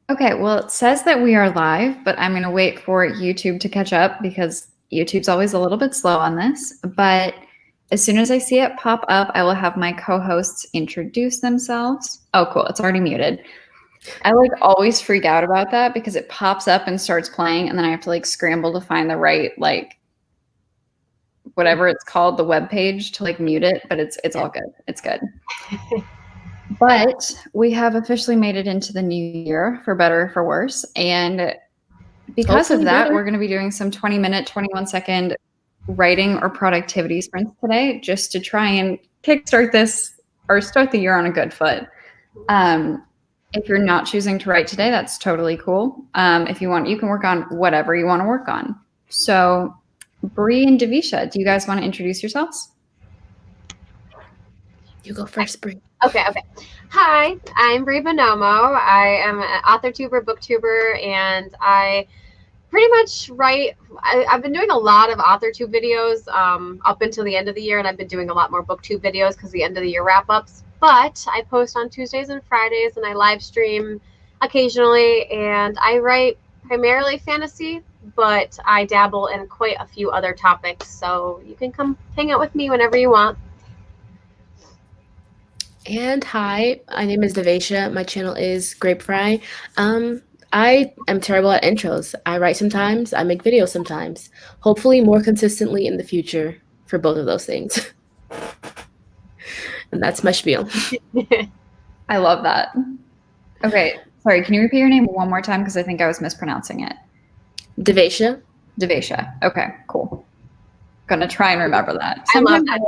Okay, well, it says that we are live, but I'm going to wait for YouTube to catch up because YouTube's always a little bit slow on this. But as soon as I see it pop up, I will have my co-hosts introduce themselves. Oh, cool. It's already muted. I always freak out about that because it pops up and starts playing, and then I have to scramble to find the right whatever it's called, the web page to mute it, but it's all good. It's good. But we have officially made it into the new year, for better or for worse. And because of that, we're going to be doing some 20-minute, 21-second writing or productivity sprints today just to try and kickstart this or start the year on a good foot. If you're not choosing to write today, that's totally cool. If you want, you can work on whatever you want to work on. So Bree and Davisha, do you guys want to introduce yourselves? You go first, Bree. Okay. Hi, I'm Bree Bonomo. I am an author tuber, booktuber, and I pretty much write. I've been doing a lot of author tube videos up until the end of the year, and I've been doing a lot more booktube videos because the end of the year wrap-ups. But I post on Tuesdays and Fridays, and I live stream occasionally, and I write primarily fantasy, but I dabble in quite a few other topics. So you can come hang out with me whenever you want. And hi, my name is Davisha. My channel is GrapeFry. I am terrible at intros. I write sometimes, I make videos sometimes. Hopefully more consistently in the future for both of those things. And that's my spiel. I love that. Okay, sorry, can you repeat your name one more time? Because I think I was mispronouncing it. Davisha. Davisha. Okay, cool. Gonna try and remember that. I love that.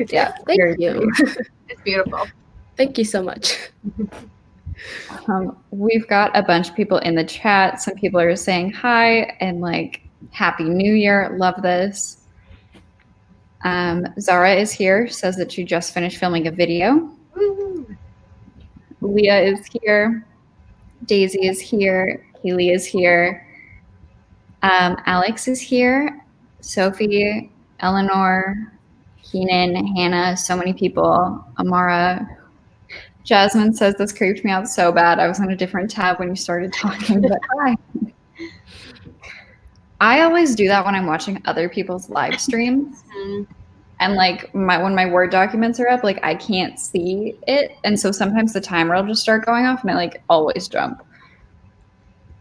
Yeah, thank you. It's beautiful. Thank you so much. We've got a bunch of people in the chat. Some people are saying hi and Happy New Year. Love this. Zara is here, says that she just finished filming a video. Woo-hoo. Leah is here. Daisy is here. Kaylee is here. Alex is here. Sophie, Eleanor, Keenan, Hannah, so many people. Amara. Jasmine says this creeped me out so bad. I was on a different tab when you started talking, but hi. I always do that when I'm watching other people's live streams. And when my Word documents are up, I can't see it. And so sometimes the timer will just start going off and I always jump.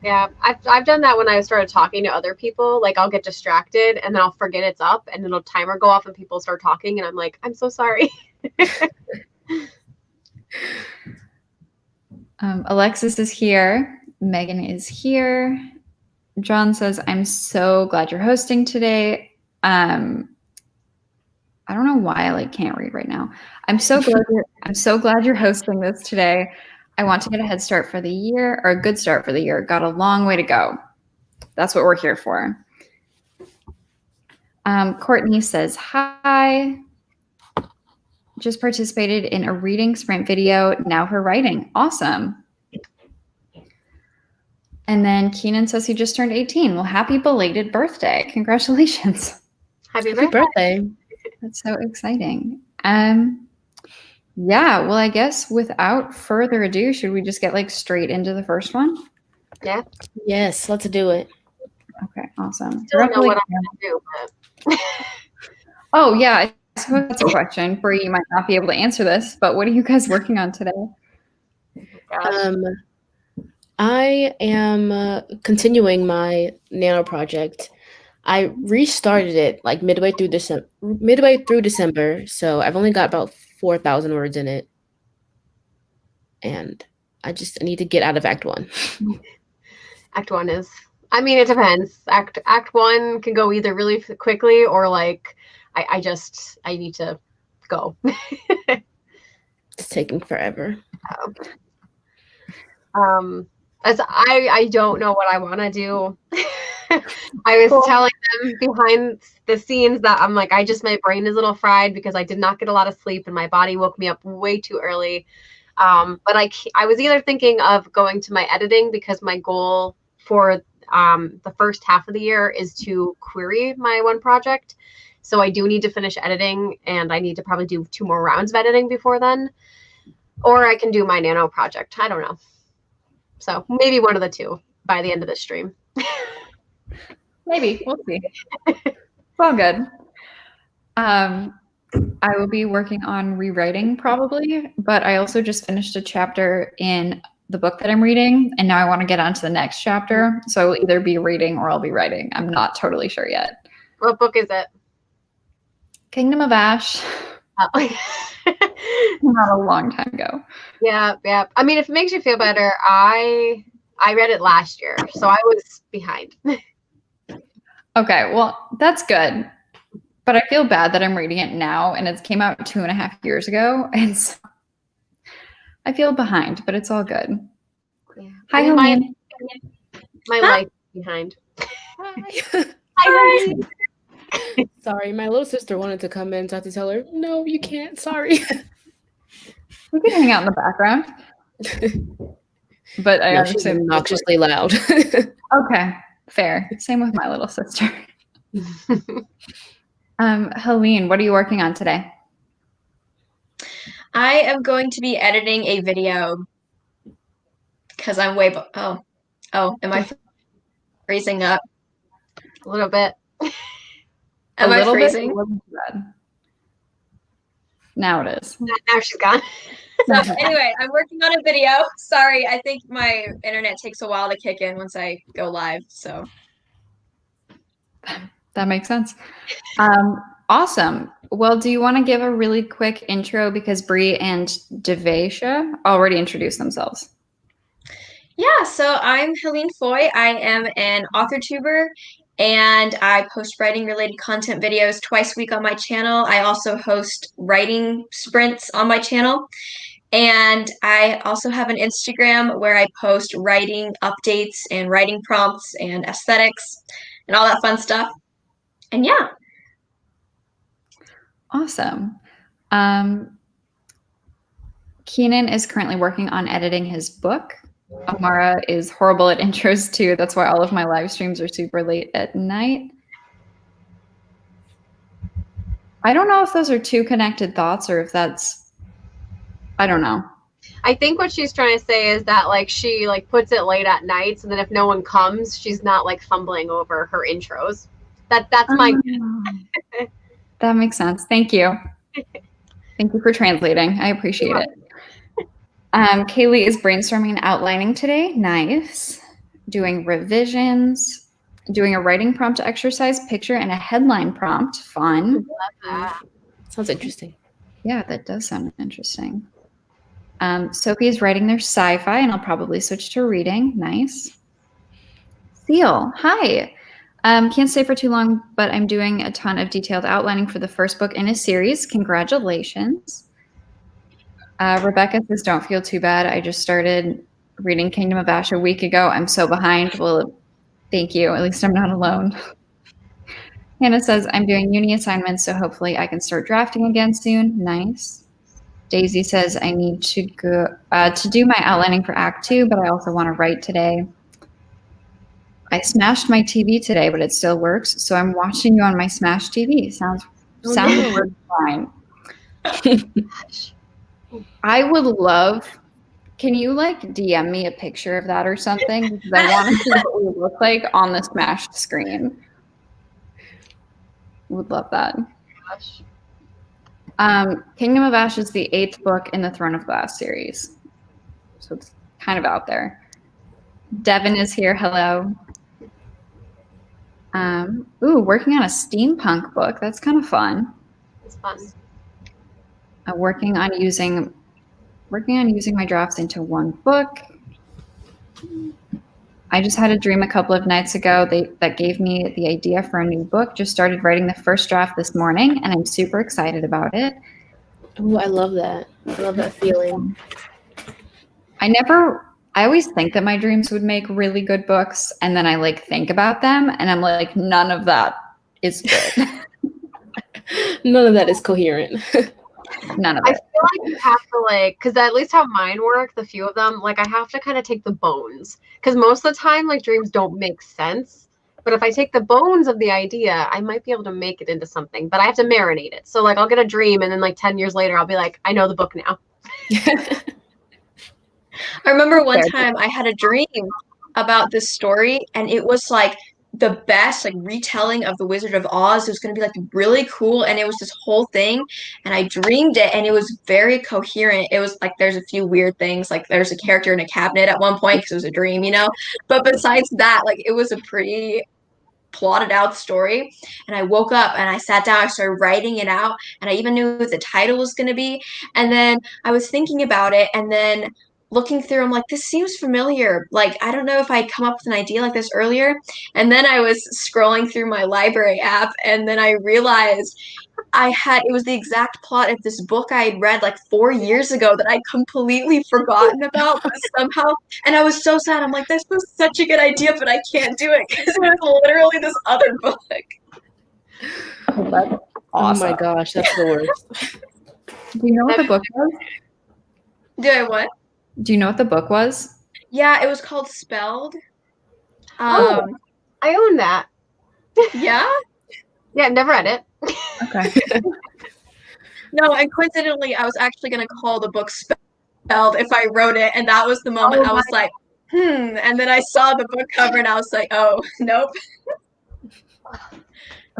Yeah, I've done that when I started talking to other people. I'll get distracted and then I'll forget it's up and then a timer go off and people start talking and I'm like, I'm so sorry. Alexis is here. Megan is here. John says, I'm so glad you're hosting today. I don't know why I can't read right now. I'm so glad you're hosting this today. I want to get a head start for the year, or a good start for the year. Got a long way to go. That's what we're here for. Courtney says, hi. Just participated in a reading sprint video. Now for writing. Awesome. And then Keenan says he just turned 18. Well, happy belated birthday. Congratulations. Happy birthday. That's so exciting. Yeah, well, I guess without further ado, should we just get straight into the first one? Yeah. Yes, let's do it. Okay, awesome. Still don't know what I'm going to do, but... Oh, yeah, I suppose that's a question. Bree, you might not be able to answer this, but what are you guys working on today? I am continuing my nano project. I restarted it midway through December, so I've only got about 4,000 words in it, and I need to get out of Act 1. Act 1 is, it depends. Act 1 can go either really quickly or I need to go. It's taking forever. As I don't know what I want to do. I was telling them behind the scenes that I'm my brain is a little fried because I did not get a lot of sleep and my body woke me up way too early. But I was either thinking of going to my editing because my goal for the first half of the year is to query my one project. So I do need to finish editing and I need to probably do 2 more rounds of editing before then. Or I can do my nano project. I don't know. So maybe one of the two by the end of the stream. Maybe. We'll see. It's all good. I will be working on rewriting probably, but I also just finished a chapter in the book that I'm reading, and now I want to get on to the next chapter. So I will either be reading or I'll be writing. I'm not totally sure yet. What book is it? Kingdom of Ash. Not a long time ago. Yeah. I mean, if it makes you feel better, I read it last year, so I was behind. Okay, well, that's good. But I feel bad that I'm reading it now, and it came out 2.5 years ago, and so I feel behind, but it's all good. Yeah. Hi, Helene. My life is behind. Hi. Hi. Sorry, my little sister wanted to come in, so I had to tell her, no, you can't. Sorry. We can hang out in the background. But I She's understand. obnoxiously loud. Okay, fair. Same with my little sister. Helene, what are you working on today? I am going to be editing a video because I'm way. Oh, am I freezing up? A little bit. Am I freezing? Now it is. Now she's gone. So anyway, I'm working on a video. Sorry, I think my internet takes a while to kick in once I go live. So that makes sense. Awesome. Well, do you want to give a really quick intro because Bree and Devesha already introduced themselves? Yeah, so I'm Helene Foy. I am an author tuber and I post writing related content videos twice a week on my channel. I also host writing sprints on my channel. And I also have an Instagram where I post writing updates and writing prompts and aesthetics and all that fun stuff. And yeah. Awesome. Keenan is currently working on editing his book. Amara is horrible at intros too. That's why all of my live streams are super late at night. I don't know if those are two connected thoughts or if that's, I don't know. I think what she's trying to say is that like she like puts it late at night, so that if no one comes, she's not like fumbling over her intros. That's my That makes sense. Thank you. Thank you for translating. I appreciate it. Kaylee is brainstorming and outlining today. Nice. Doing revisions, doing a writing prompt exercise, picture, and a headline prompt. Fun. Sounds interesting. Yeah, that does sound interesting. Sophie is writing their sci-fi, and I'll probably switch to reading. Nice. Seal, hi. Can't stay for too long, but I'm doing a ton of detailed outlining for the first book in a series. Congratulations. Rebecca says, don't feel too bad. I just started reading Kingdom of Ash a week ago. I'm so behind. Well, thank you. At least I'm not alone. Hannah says, I'm doing uni assignments, so hopefully I can start drafting again soon. Nice. Daisy says, I need to go to do my outlining for Act 2, but I also want to write today. I smashed my TV today, but it still works. So I'm watching you on my smashed TV. Sounds fine. I would love, can you like DM me a picture of that or something? Because I want to see what we look like on the smashed screen. Would love that. Kingdom of Ash is the 8th book in the Throne of Glass series. So it's kind of out there. Devin is here. Hello. Working on a steampunk book. That's kind of fun. It's fun. Working on using my drafts into one book. I just had a dream a couple of nights ago that gave me the idea for a new book. Just started writing the first draft this morning, and I'm super excited about it. Oh, I love that. I love that feeling. I always think that my dreams would make really good books, and then I like think about them, and I'm like, none of that is good. None of that is coherent. None of I it. feel like you have to like, because at least how mine work, the few of them, like I have to kind of take the bones, because most of the time like dreams don't make sense. But if I take the bones of the idea, I might be able to make it into something, but I have to marinate it. So like I'll get a dream and then like 10 years later, I'll be like, I know the book now. I remember one time I had a dream about this story, and it was like the best like retelling of The Wizard of Oz. It was going to be like really cool, and it was this whole thing, and I dreamed it, and it was very coherent. It was like there's a few weird things, like there's a character in a cabinet at one point because it was a dream, you know. But besides that, like it was a pretty plotted out story. And I woke up and I sat down, I started writing it out, and I even knew what the title was going to be. And then I was thinking about it, and then looking through, I'm like, this seems familiar. Like, I don't know if I'd come up with an idea like this earlier. And then I was scrolling through my library app, and then I realized it was the exact plot of this book I had read like 4 years ago that I'd completely forgotten about, but somehow, and I was so sad. I'm like, this was such a good idea, but I can't do it because it was literally this other book. That's awesome. Oh my gosh, that's the worst. Do you know what the book was? What? Do you know what the book was? Yeah, it was called Spelled. I own that. Yeah? Yeah, never read it. Okay. No, and coincidentally, I was actually going to call the book Spelled if I wrote it, and that was the moment I was like, and then I saw the book cover, and I was like, oh, nope.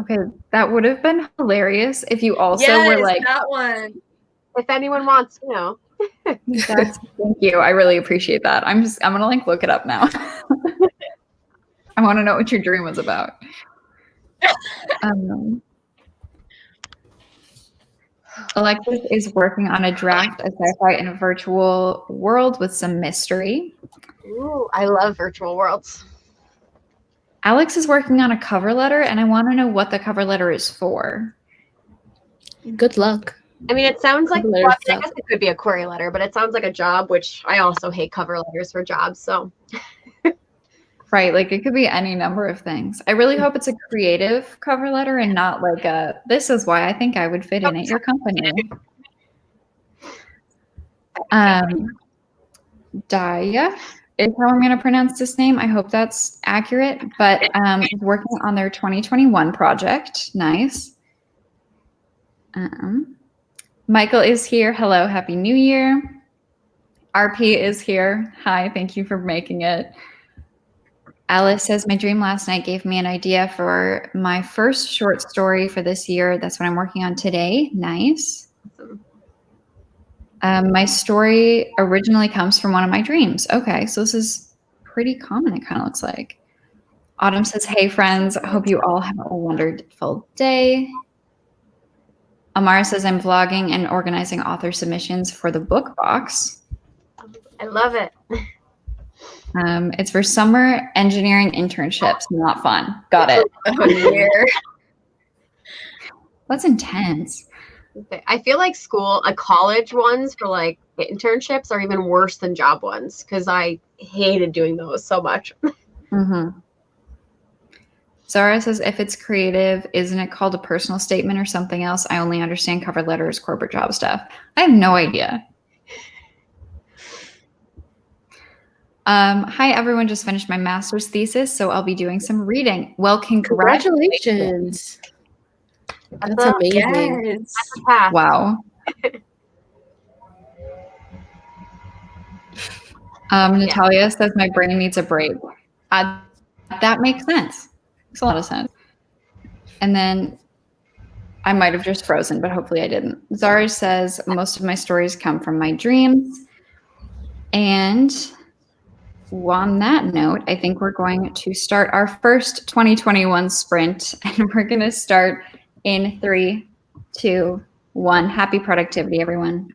Okay, that would have been hilarious if you also were like, that one. If anyone wants to know. thank you. I really appreciate that. I'm gonna like look it up now. I want to know what your dream was about. Alexis is working on a draft of sci-fi in a virtual world with some mystery. Ooh, I love virtual worlds. Alex is working on a cover letter, and I want to know what the cover letter is for. Good luck. I mean, it sounds like, Cover well, I letters guess it could be a query letter, but it sounds like a job, which I also hate cover letters for jobs. So, Right, like it could be any number of things. I really hope it's a creative cover letter and not like this is why I think I would fit in at your company. Daya is how I'm going to pronounce this name. I hope that's accurate, but is working on their 2021 project. Nice. Michael is here. Hello, Happy New Year. RP is here. Hi, thank you for making it. Alice says, my dream last night gave me an idea for my first short story for this year. That's what I'm working on today. Nice. My story originally comes from one of my dreams. Okay, so this is pretty common, it kind of looks like. Autumn says, hey, friends. I hope you all have a wonderful day. Amara says, I'm vlogging and organizing author submissions for the book box. I love it. It's for summer engineering internships. Not fun. Got it. Oh, dear. That's intense. I feel like college ones for like internships are even worse than job ones because I hated doing those so much. Zara says, if it's creative, isn't it called a personal statement or something else? I only understand cover letters, corporate job stuff. I have no idea. Hi, everyone. Just finished my master's thesis, so I'll be doing some reading. Well, congratulations. That's amazing. Yes. Wow. Natalia says, my brain needs a break. That makes sense. Makes a lot of sense. And then I might have just frozen, but hopefully I didn't. Zara says, most of my stories come from my dreams. And on that note, I think we're going to start our first 2021 sprint, and we're going to start in 3, 2, 1. Happy productivity, everyone.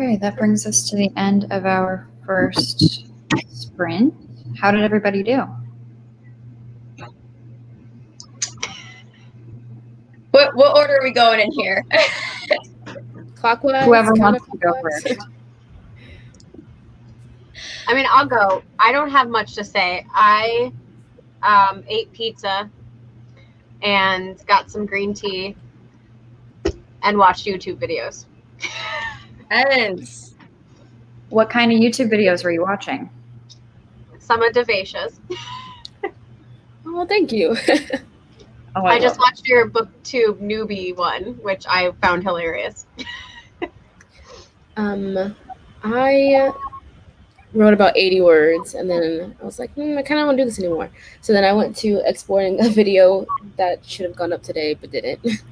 Okay, that brings us to the end of our first sprint. How did everybody do? What order are we going in here? Clockwise. Whoever wants to go counterclockwise. first. I mean, I'll go. I don't have much to say. I ate pizza and got some green tea and watched YouTube videos. Evans. What kind of YouTube videos were you watching? Some of Devasha's. Oh, thank you. Oh, I just watched your booktube newbie one, which I found hilarious. I wrote about 80 words, and then I was like, I kind of don't want to do this anymore. So then I went to exporting a video that should have gone up today, but didn't.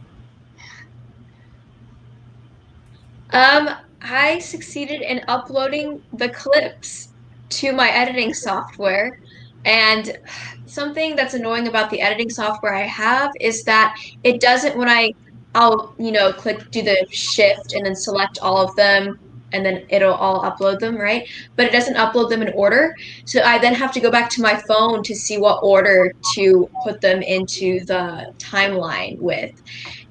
I succeeded in uploading the clips to my editing software, and something that's annoying about the editing software I have is that it doesn't, I'll click, do the shift and then select all of them, and then it'll all upload them, right? But it doesn't upload them in order. So I then have to go back to my phone to see what order to put them into the timeline with.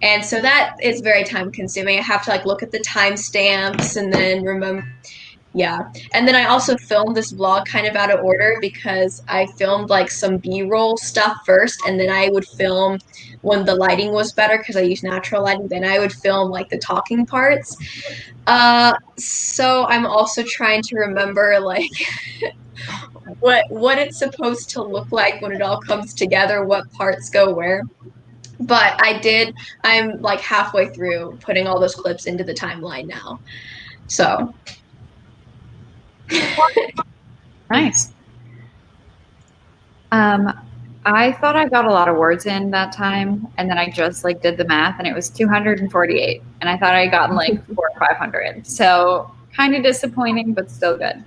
And so that is very time consuming. I have to look at the timestamps and then remember. Yeah. And then I also filmed this vlog kind of out of order because I filmed some B-roll stuff first, and then I would film when the lighting was better because I use natural lighting. Then I would film the talking parts. So I'm also trying to remember what it's supposed to look like when it all comes together, what parts go where. But I'm halfway through putting all those clips into the timeline now. So. Nice. I thought I got a lot of words in that time, and then I just did the math, and it was 248, and I thought I got 400 or 500. So kind of disappointing, but still good.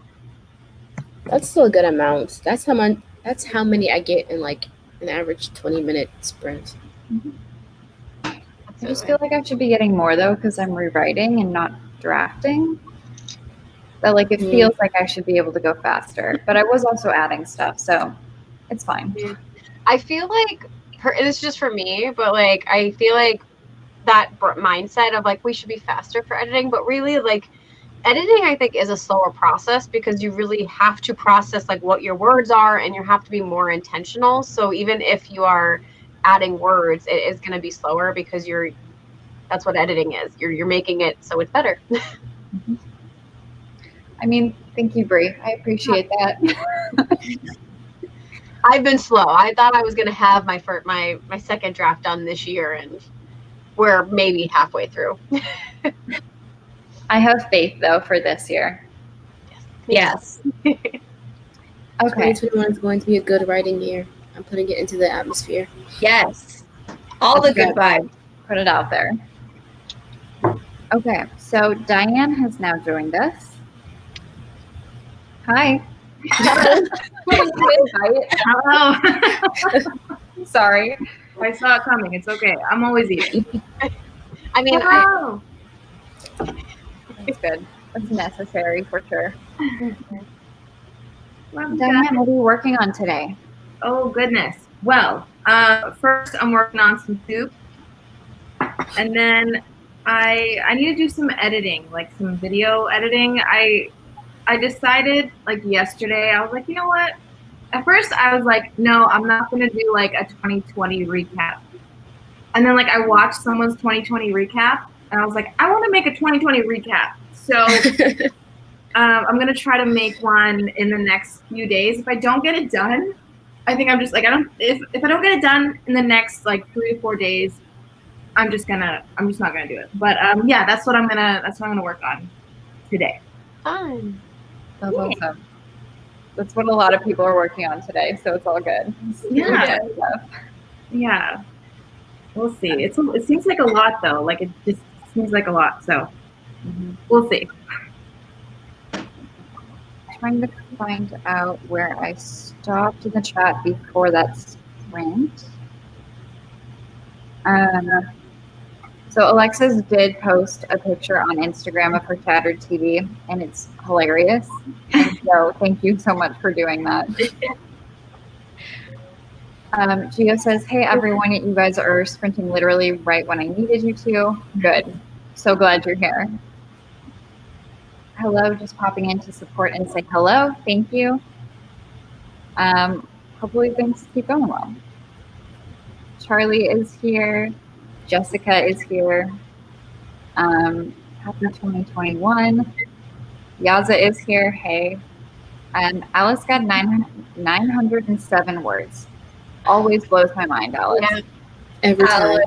That's still a good amount. That's how many I get in an average 20-minute sprint. Mm-hmm. I just feel like I should be getting more though, because I'm rewriting and not drafting. But it feels like I should be able to go faster. But I was also adding stuff, so it's fine. I feel like it's just for me, but I feel like that mindset of we should be faster for editing, but really editing I think is a slower process because you really have to process what your words are, and you have to be more intentional. So even if you are adding words, it is going to be slower because that's what editing is. You're making it so it's better. Mm-hmm. I mean, thank you, Bree. I appreciate that. I've been slow. I thought I was going to have my second draft done this year, and we're maybe halfway through. I have faith though for this year. Yes. Okay. 2021 is going to be a good writing year. I'm putting it into the atmosphere. Yes. All the good vibes. Put it out there. Okay, so Diane has now joined us. Hi. Hello. Sorry. I saw it coming. It's okay. I'm always eating. I mean, It's good. It's necessary for sure. Well, Diane, what are you working on today? oh goodness. Well, first I'm working on some soup, and then I need to do some editing, some video editing. I decided yesterday, I was like, you know what? At first I was like, no, I'm not going to do a 2020 recap. And then I watched someone's 2020 recap, and I was like, I want to make a 2020 recap. So I'm going to try to make one in the next few days. If I don't get it done, I think I'm just if I don't get it done in the next 3 to 4 days, I'm just not gonna do it. But yeah, that's what I'm gonna work on today. fun. That's awesome. That's what a lot of people are working on today, so it's all good. Yeah. Yeah. We'll see. It seems like a lot though. It just seems like a lot. So we'll see. Trying to find out where I stopped in the chat before that sprint. So Alexis did post a picture on Instagram of her shattered TV, and it's hilarious. And so thank you so much for doing that. Gio says, hey, everyone, you guys are sprinting literally right when I needed you to. Good. So glad you're here. Hello, just popping in to support and say hello. Thank you. Hopefully things keep going well. Charlie is here. Jessica is here. Happy 2021. Yaza is here. Hey. Alice got 907 words. Always blows my mind, Alice. Yeah. Every time.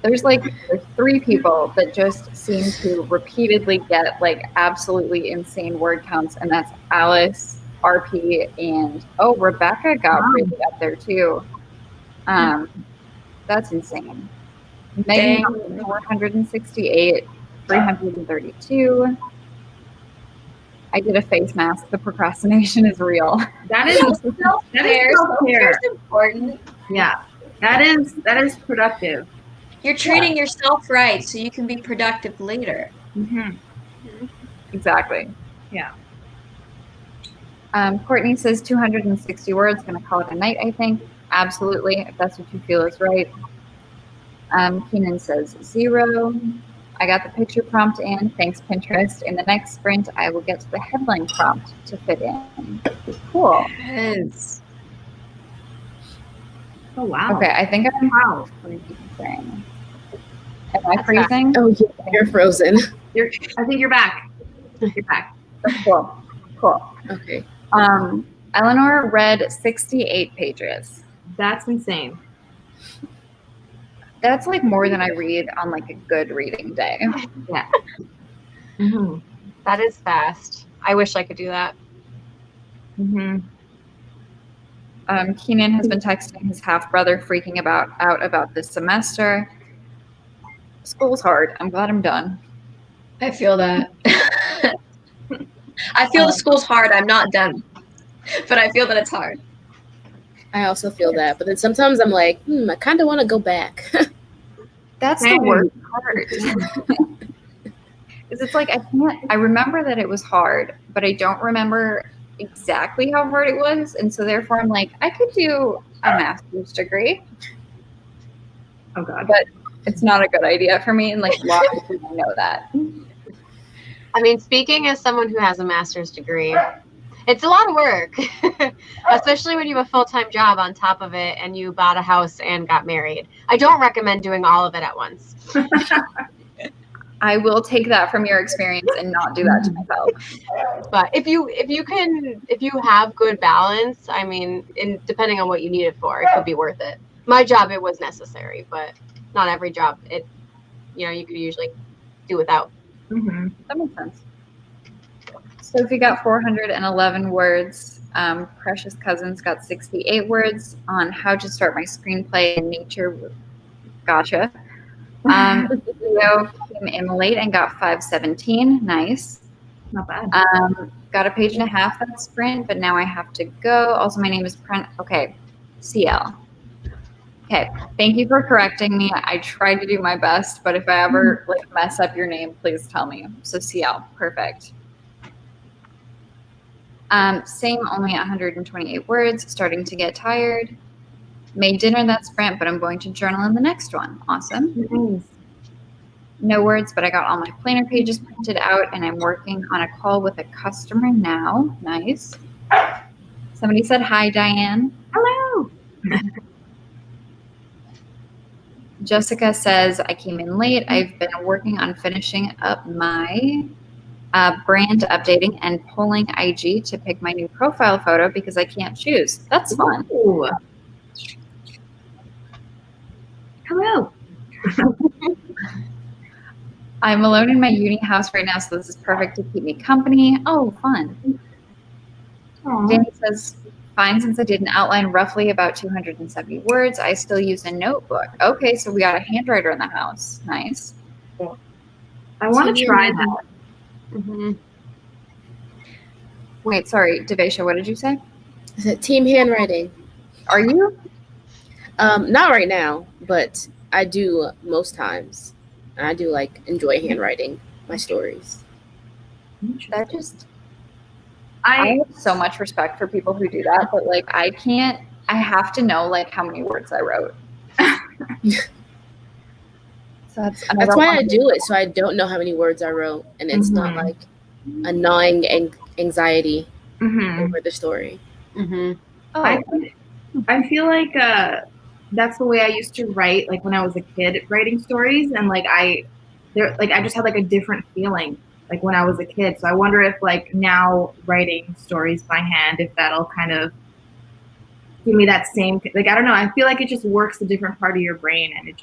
There's 3 people that just seem to repeatedly get like absolutely insane word counts, and that's Alice, RP, and Rebecca got really up there too. That's insane. Megan got 468, 332. I did a face mask. The procrastination is real. That is self-care. Self-care is important. Yeah, that is productive. You're treating yourself right so you can be productive later. Mm-hmm. Exactly. Yeah. Courtney says 260 words. Going to call it a night, I think. Absolutely, if that's what you feel is right. Keenan says 0. I got the picture prompt in. Thanks, Pinterest. In the next sprint, I will get to the headline prompt to fit in. Cool. Yes. Oh, wow. Okay, I think I'm freezing. Am I freezing? Oh, yeah, you're frozen. I think you're back. You're back. Cool. Okay. Eleanor read 68 pages. That's insane. That's like more than I read on like a good reading day. Yeah. Mm-hmm. That is fast. I wish I could do that. Mm-hmm. Keenan has been texting his half-brother, freaking out about this semester. School's hard. I'm glad I'm done. I feel that. I feel the school's hard. I'm not done. But I feel that it's hard. I also feel that. But then sometimes I'm like, I kind of want to go back. That's the worst part. Because it's like I remember that it was hard, but I don't remember exactly how hard it was. And so therefore I'm like, I could do a master's degree. Oh, God. But it's not a good idea for me. And like a lot of people know that. I mean, speaking as someone who has a master's degree, it's a lot of work, especially when you have a full-time job on top of it and you bought a house and got married. I don't recommend doing all of it at once. I will take that from your experience and not do that to myself. But if you have good balance, I mean, depending on what you need it for, it could be worth it. My job, it was necessary, but not every job, you could usually do without. Mm-hmm. That makes sense. Sophie got 411 words. Precious Cousins got 68 words on how to start my screenplay in nature. Gotcha. Leo came in late and got 517. Nice. Not bad. Got a page and a half that sprint, but now I have to go. Also, my name is Okay, CL. Okay, thank you for correcting me. I tried to do my best, but if I ever mess up your name, please tell me. So CL, perfect. Same, only 128 words. Starting to get tired. Made dinner that sprint, but I'm going to journal in the next one. Awesome. Nice. No words, but I got all my planner pages printed out, and I'm working on a call with a customer now. Nice. Somebody said hi, Diane. Hello. Jessica says, I came in late. I've been working on finishing up my brand updating and pulling IG to pick my new profile photo because I can't choose. That's fun. Ooh. Hello. I'm alone in my uni house right now, so this is perfect to keep me company. Oh, fun. Danny says, fine, since I did an outline roughly about 270 words, I still use a notebook. Okay, so we got a handwriter in the house. Nice. I want to try that. Mm-hmm. Wait, sorry, Devesha, what did you say? I said team handwriting. Are you? Not right now, but I do most times. And I do like enjoy handwriting my stories. That just I have so much respect for people who do that, but like I have to know like how many words I wrote. So that's why I do it, so I don't know how many words I wrote, and it's not like a gnawing anxiety over the story. Oh. I feel like that's the way I used to write, like when I was a kid, writing stories, and like I just had like a different feeling like when I was a kid. So I wonder if like now writing stories by hand, if that'll kind of give me that same, like I don't know. I feel like it just works a different part of your brain, and it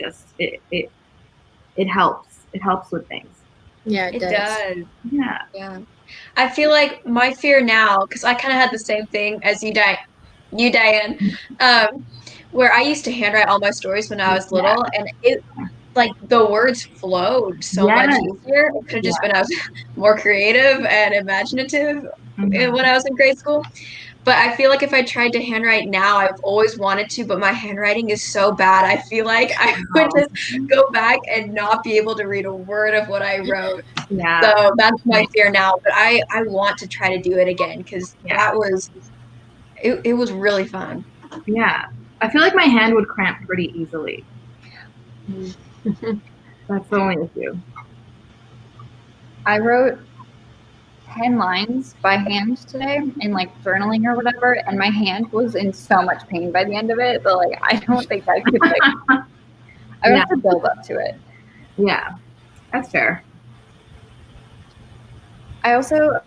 helps. It helps with things. Yeah, it does. Yeah. I feel like my fear now, because I kind of had the same thing as you, Diane, where I used to handwrite all my stories when I was little, and it like the words flowed so much easier. It could have just been I was more creative and imaginative when I was in grade school. But I feel like if I tried to handwrite now, I've always wanted to, but my handwriting is so bad. I feel like I would just go back and not be able to read a word of what I wrote. Yeah. So that's my fear now. But I want to try to do it again because that was it was really fun. Yeah. I feel like my hand would cramp pretty easily. That's the only issue. I wrote 10 lines by hand today in like journaling or whatever, and my hand was in so much pain by the end of it, but like I don't think I could like I have to build up to it. Yeah, that's fair. I also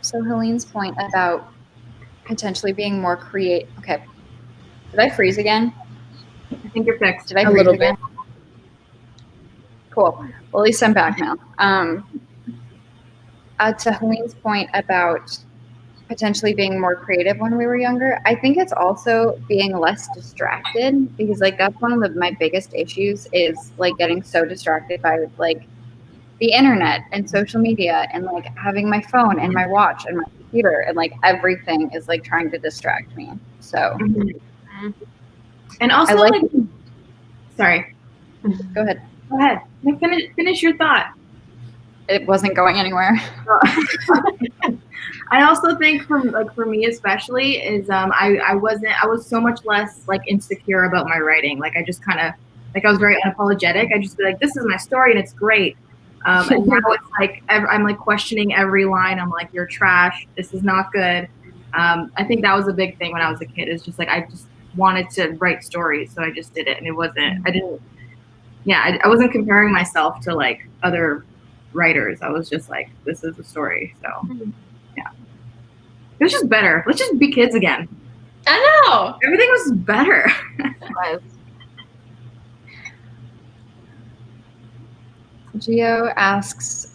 so Helene's point about potentially being more creative. Okay. Did I freeze again? I think you're fixed. Did I freeze again? Cool. Well, at least I'm back now. To Helene's point about potentially being more creative when we were younger, I think it's also being less distracted, because like that's one of my biggest issues is like getting so distracted by like the internet and social media and like having my phone and my watch and my computer, and like everything is like trying to distract me. So and also like sorry. Go ahead. No, finish your thought. It wasn't going anywhere. I also think for me especially is I was so much less like insecure about my writing. Like I just kind of like I was very unapologetic. I just be like, this is my story and it's great. And now it's like I'm like questioning every line. I'm like, you're trash. This is not good. I think that was a big thing when I was a kid. It's just like I just wanted to write stories, so I just did it, and it wasn't. I wasn't comparing myself to like other writers. I was just like, this is a story. So yeah, it's just better. Let's just be kids again. I know. Everything was better. Gio asks,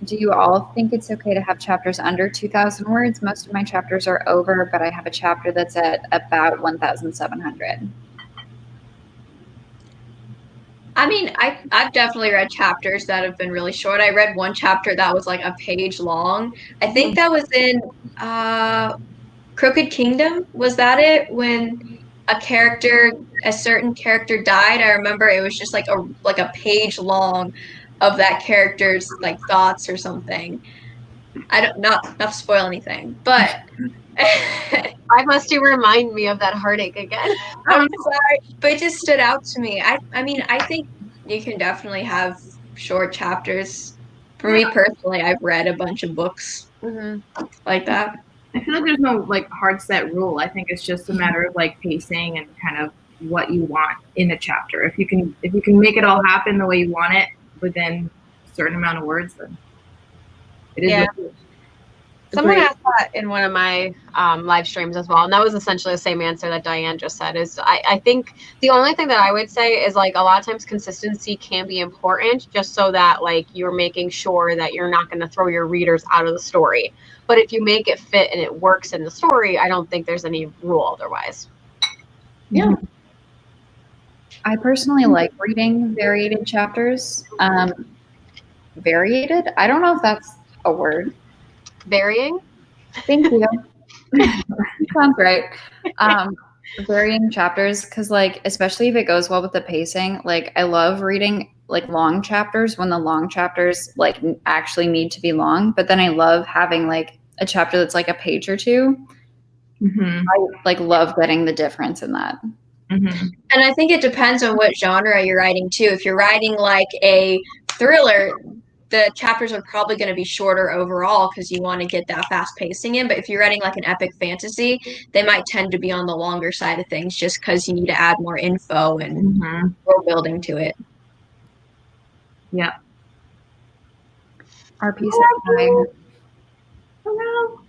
do you all think it's okay to have chapters under 2,000 words? Most of my chapters are over, but I have a chapter that's at about 1,700. I mean, I've definitely read chapters that have been really short. I read one chapter that was like a page long. I think that was in Crooked Kingdom. Was that it? When a certain character died, I remember it was just like a page long of that character's like thoughts or something. I don't not to spoil anything, but Why must you remind me of that heartache again? I'm sorry, but it just stood out to me. I mean, I think you can definitely have short chapters. For me personally, I've read a bunch of books like that. I feel like there's no like hard set rule. I think it's just a matter of like pacing and kind of what you want in a chapter. If you can make it all happen the way you want it within a certain amount of words, then it is. Yeah. Someone asked that in one of my live streams as well, and that was essentially the same answer that Diane just said. Is I think the only thing that I would say is like a lot of times consistency can be important, just so that like you're making sure that you're not going to throw your readers out of the story. But if you make it fit and it works in the story, I don't think there's any rule otherwise. Yeah. I personally like reading variated chapters. Variated? I don't know if that's a word. Varying? Thank you. Sounds right. varying chapters, because like especially if it goes well with the pacing, like I love reading like long chapters when the long chapters like actually need to be long, but then I love having like a chapter that's like a page or two. Mm-hmm. I like love getting the difference in that. Mm-hmm. And I think it depends on what genre you're writing too. If you're writing like a thriller, the chapters are probably going to be shorter overall because you want to get that fast pacing in. But if you're writing like an epic fantasy, they might tend to be on the longer side of things just because you need to add more info and Mm-hmm. world building to it. Yeah. Our piece of time. Hello.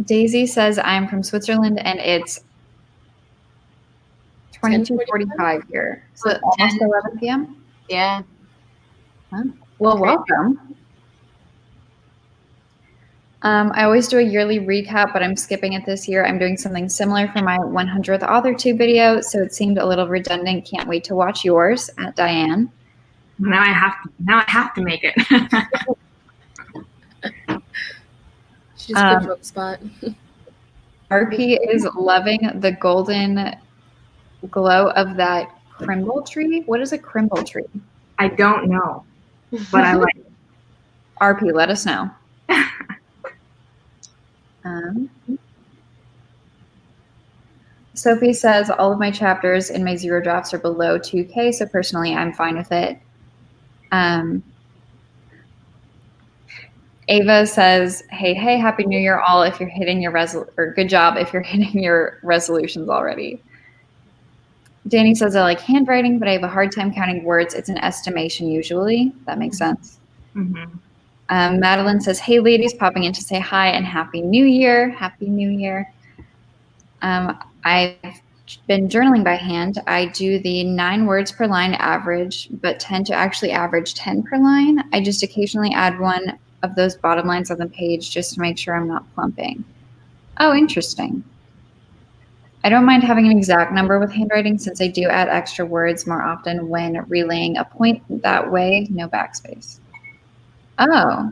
Daisy says I'm from Switzerland and it's 22:45 here. So almost 11 p.m. Yeah. Huh? Well, welcome. I always do a yearly recap, but I'm skipping it this year. I'm doing something similar for my 100th AuthorTube video, so it seemed a little redundant. Can't wait to watch yours at Diane. Now I have to make it. She just put you on the spot. RP is loving the golden glow of that crimble tree. What is a crimble tree? I don't know, but I like it. RP, let us know. Sophie says all of my chapters in my zero drafts are below 2K, so personally I'm fine with it. Ava says, hey, Happy New Year all if you're hitting your good job if you're hitting your resolutions already. Danny says, I like handwriting, but I have a hard time counting words. It's an estimation usually. That makes sense. Mm-hmm. Madeline says, hey, ladies, popping in to say hi and Happy New Year. Happy New Year. I've been journaling by hand. I do the 9 words per line average, but tend to actually average 10 per line. I just occasionally add one of those bottom lines on the page just to make sure I'm not plumping. Oh, interesting. I don't mind having an exact number with handwriting since I do add extra words more often when relaying a point that way, no backspace. Oh,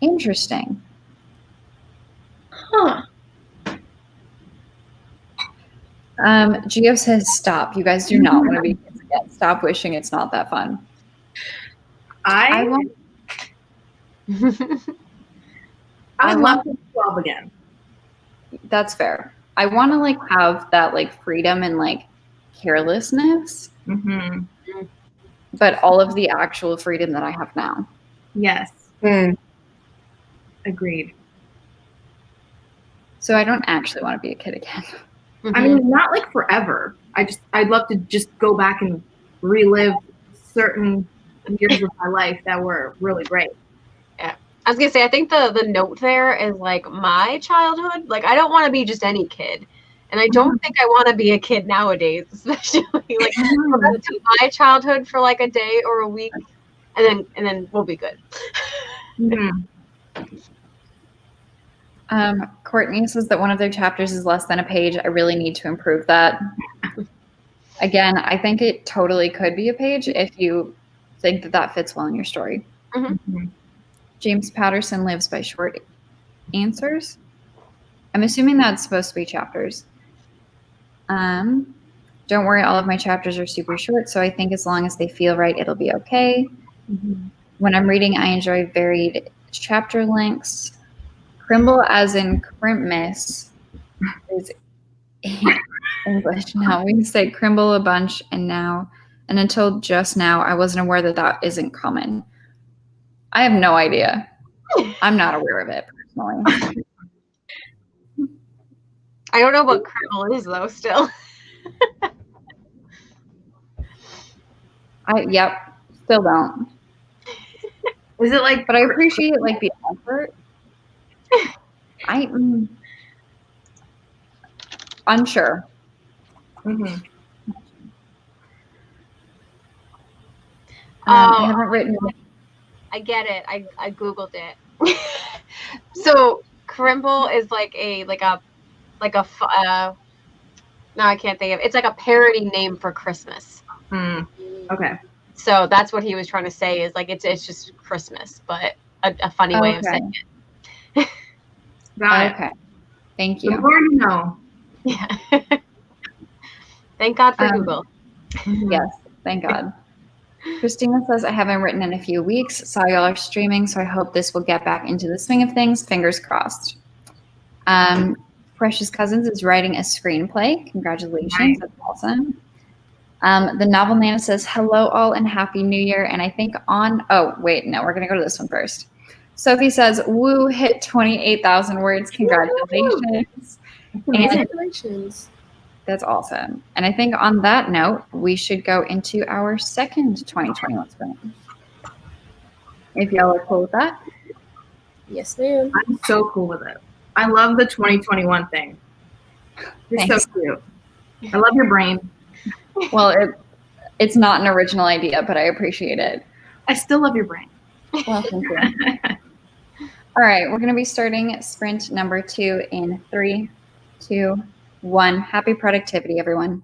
interesting. Huh. Gio says, stop. You guys do not want to be kids again. Stop wishing it's not that fun. I want. I would love to be 12 again. That's fair. I want to like have that like freedom and like carelessness, Mm-hmm. but all of the actual freedom that I have now. Yes. Agreed. So I don't actually want to be a kid again. Mm-hmm. I mean, not like forever. I'd love to just go back and relive certain years of my life that were really great. Yeah. I was gonna say, I think the note there is like my childhood. Like I don't want to be just any kid. And I don't think I want to be a kid nowadays, especially like my childhood for like a day or a week, and then we'll be good. Mm-hmm. Courtney says that one of their chapters is less than a page. I really need to improve that. Again, I think it totally could be a page if you think that that fits well in your story. Mm-hmm. James Patterson lives by short answers. I'm assuming that's supposed to be chapters. Don't worry, all of my chapters are super short, so I think as long as they feel right, it'll be okay. Mm-hmm. When I'm reading, I enjoy varied chapter lengths. Crimble as in crimpmas is English now. We say crimble a bunch and until just now, I wasn't aware that that isn't common. I have no idea. I'm not aware of it personally. I don't know what crimble is though still. Still don't. Is it like? But I appreciate like the effort. Unsure. Mm-hmm. I haven't written. I get it. I googled it. So crimble is like a no, I can't think of it. It's like a parody name for Christmas. Okay. So that's what he was trying to say is like it's just Christmas, but a funny way of saying it. Got it. Okay. Thank The you. more you know. Yeah. Thank God for Google. Yes, thank God. Christina says, I haven't written in a few weeks. Saw y'all are streaming, so I hope this will get back into the swing of things. Fingers crossed. Precious Cousins is writing a screenplay. Congratulations. That's awesome. The Novel Nana says, hello all and Happy New Year. And I think we're going to go to this one first. Sophie says, woo, hit 28,000 words. Congratulations. Congratulations. That's awesome. And I think on that note, we should go into our second 2021 sprint. If y'all are cool with that. Yes, ma'am. I'm so cool with it. I love the 2021 thing. You're Thanks. so cute. I love your brain. Well, it's not an original idea, but I appreciate it. I still love your brain. Well, thank you. All right, we're going to be starting sprint number 2 in 3, 2, 1. Happy productivity, everyone.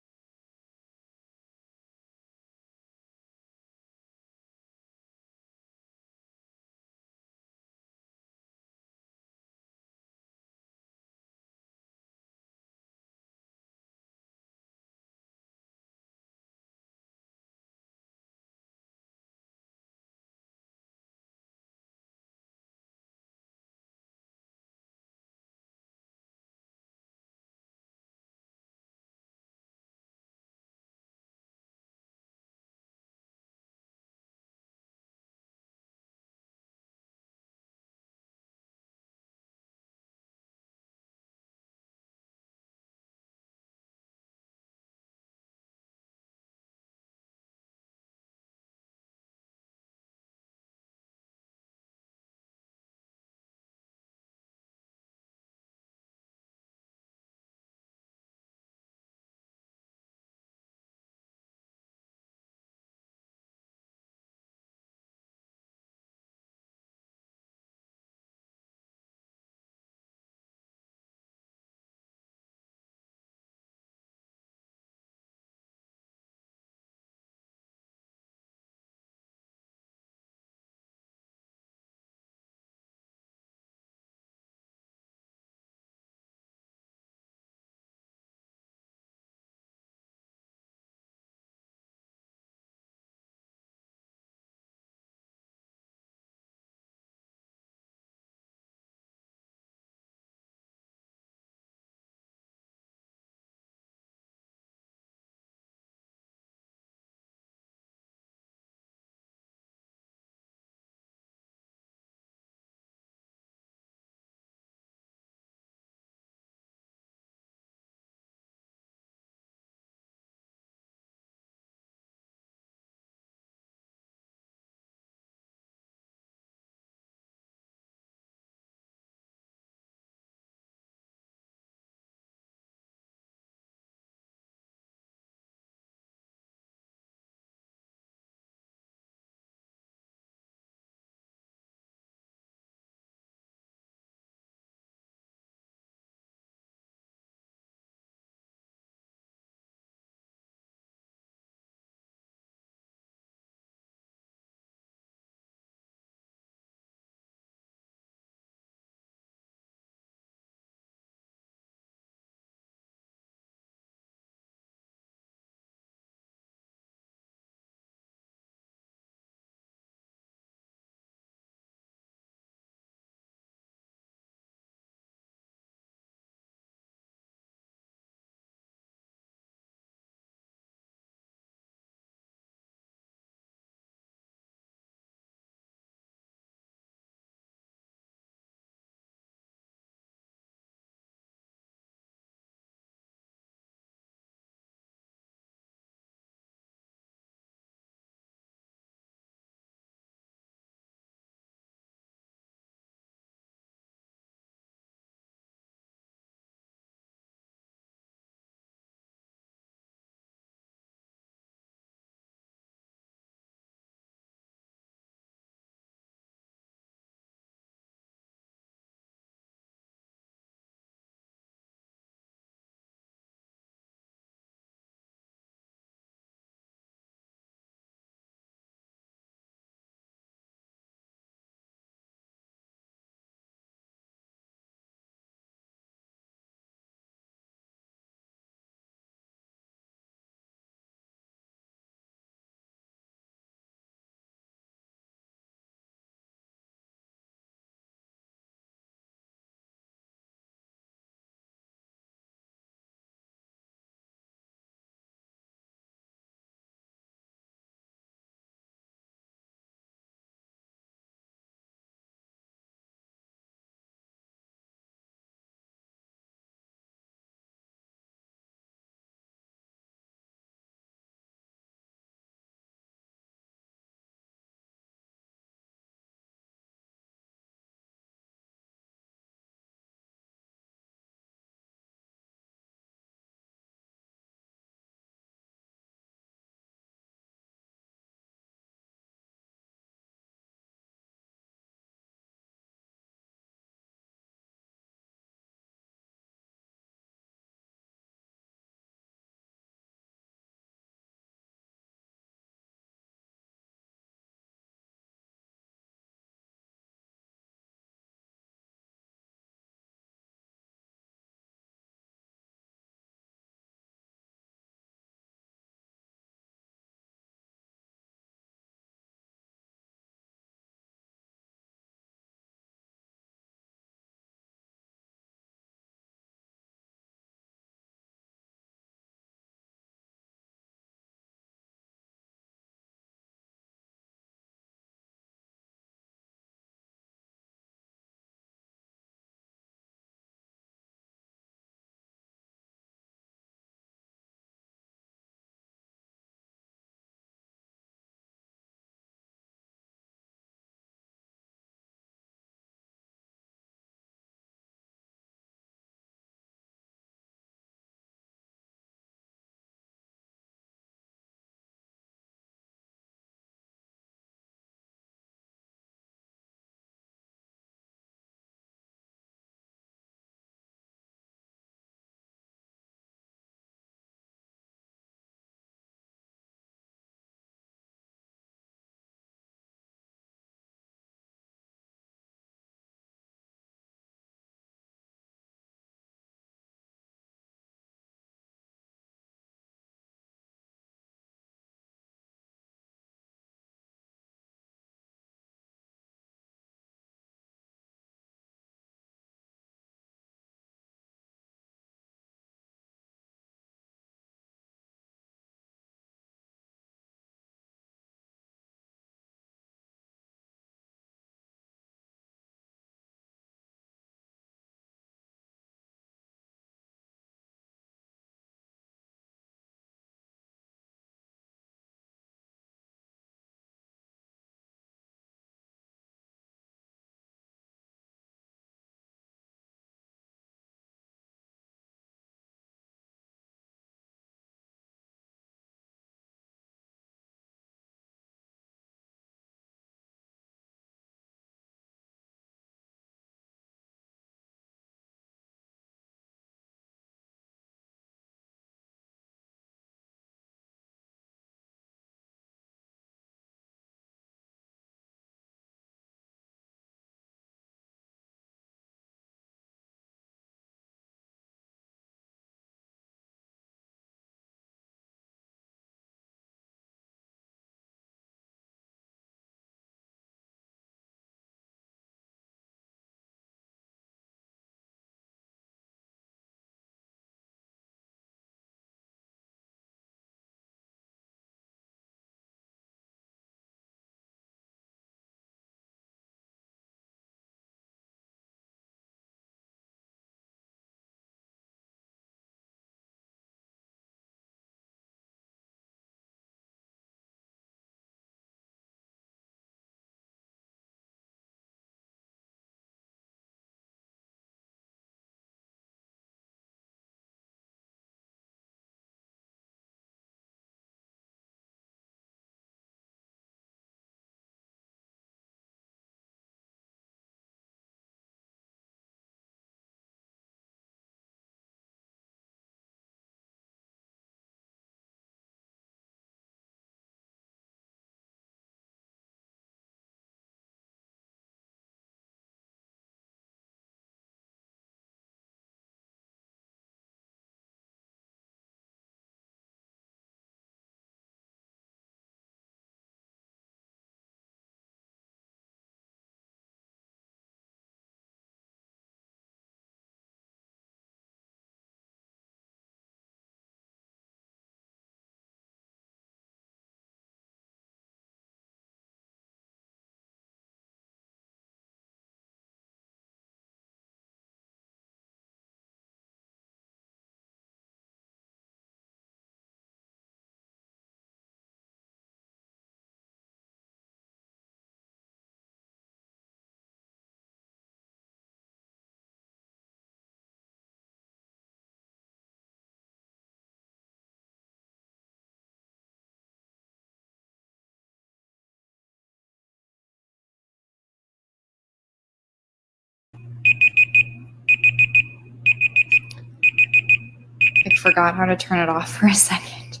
forgot how to turn it off for a second.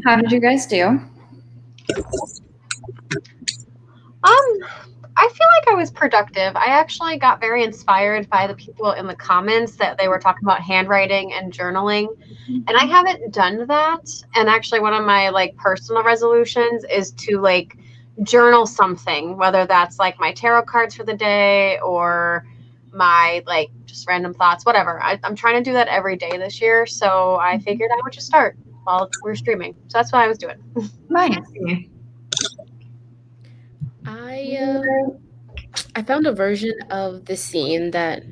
How did you guys do? I feel like I was productive. I actually got very inspired by the people in the comments that they were talking about handwriting and journaling. And I haven't done that. And actually one of my like personal resolutions is to like journal something, whether that's like my tarot cards for the day or my like just random thoughts, whatever. I'm trying to do that every day this year. So I figured I would just start while we're streaming. So that's what I was doing. Nice. I found a version of the scene that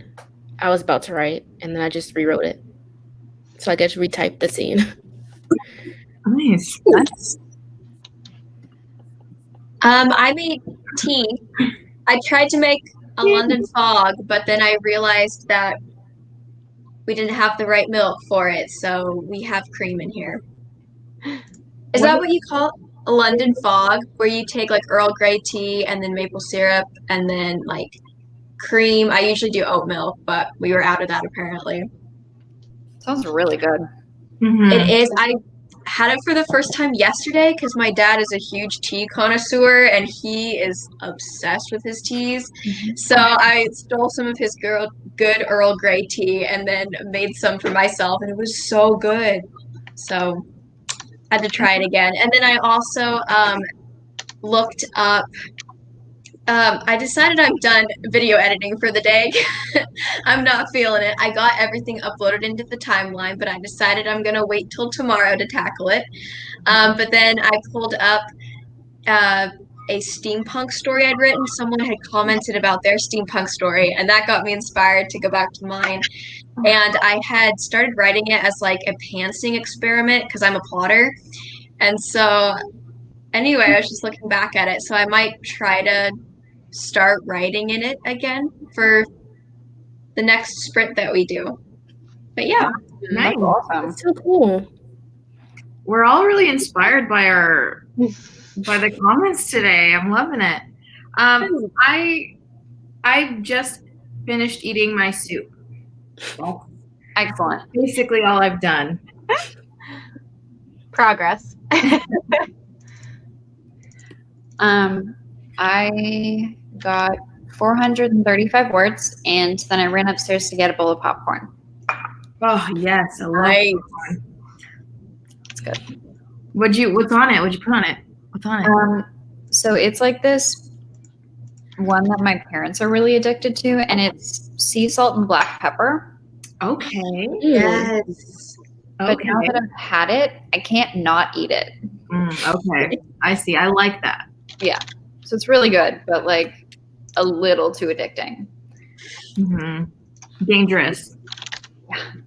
I was about to write, and then I just rewrote it. So I get to retype the scene. Nice. I made tea. I tried to make a London fog, but then I realized that we didn't have the right milk for it, so we have cream in here. Is that what you call it? A London fog, where you take like Earl Grey tea and then maple syrup and then like cream. I usually do oat milk, but we were out of that apparently. Sounds really good. Mm-hmm. It is. I had it for the first time yesterday because my dad is a huge tea connoisseur and he is obsessed with his teas. So I stole some of his good Earl Grey tea and then made some for myself, and it was so good. So I had to try it again. And then I also looked up. I decided I'm done video editing for the day. I'm not feeling it. I got everything uploaded into the timeline, but I decided I'm going to wait till tomorrow to tackle it. But then I pulled up a steampunk story I'd written. Someone had commented about their steampunk story, and that got me inspired to go back to mine. And I had started writing it as like a pantsing experiment because I'm a plotter. And so anyway, I was just looking back at it. So I might try to start writing in it again for the next sprint that we do. But yeah. That's awesome. That's so cool. We're all really inspired by the comments today. I'm loving it. I just finished eating my soup. Well, Excellent. basically all I've done. Progress. I got 435 words, and then I ran upstairs to get a bowl of popcorn. Oh yes, I love popcorn. It's good. What's on it? What'd you put on it? What's on it? So it's like this one that my parents are really addicted to, and it's sea salt and black pepper. Okay. Yes. But now that I've had it, I can't not eat it. Okay. I see. I like that. Yeah. So it's really good, but like a little too addicting. Mm-hmm. Dangerous.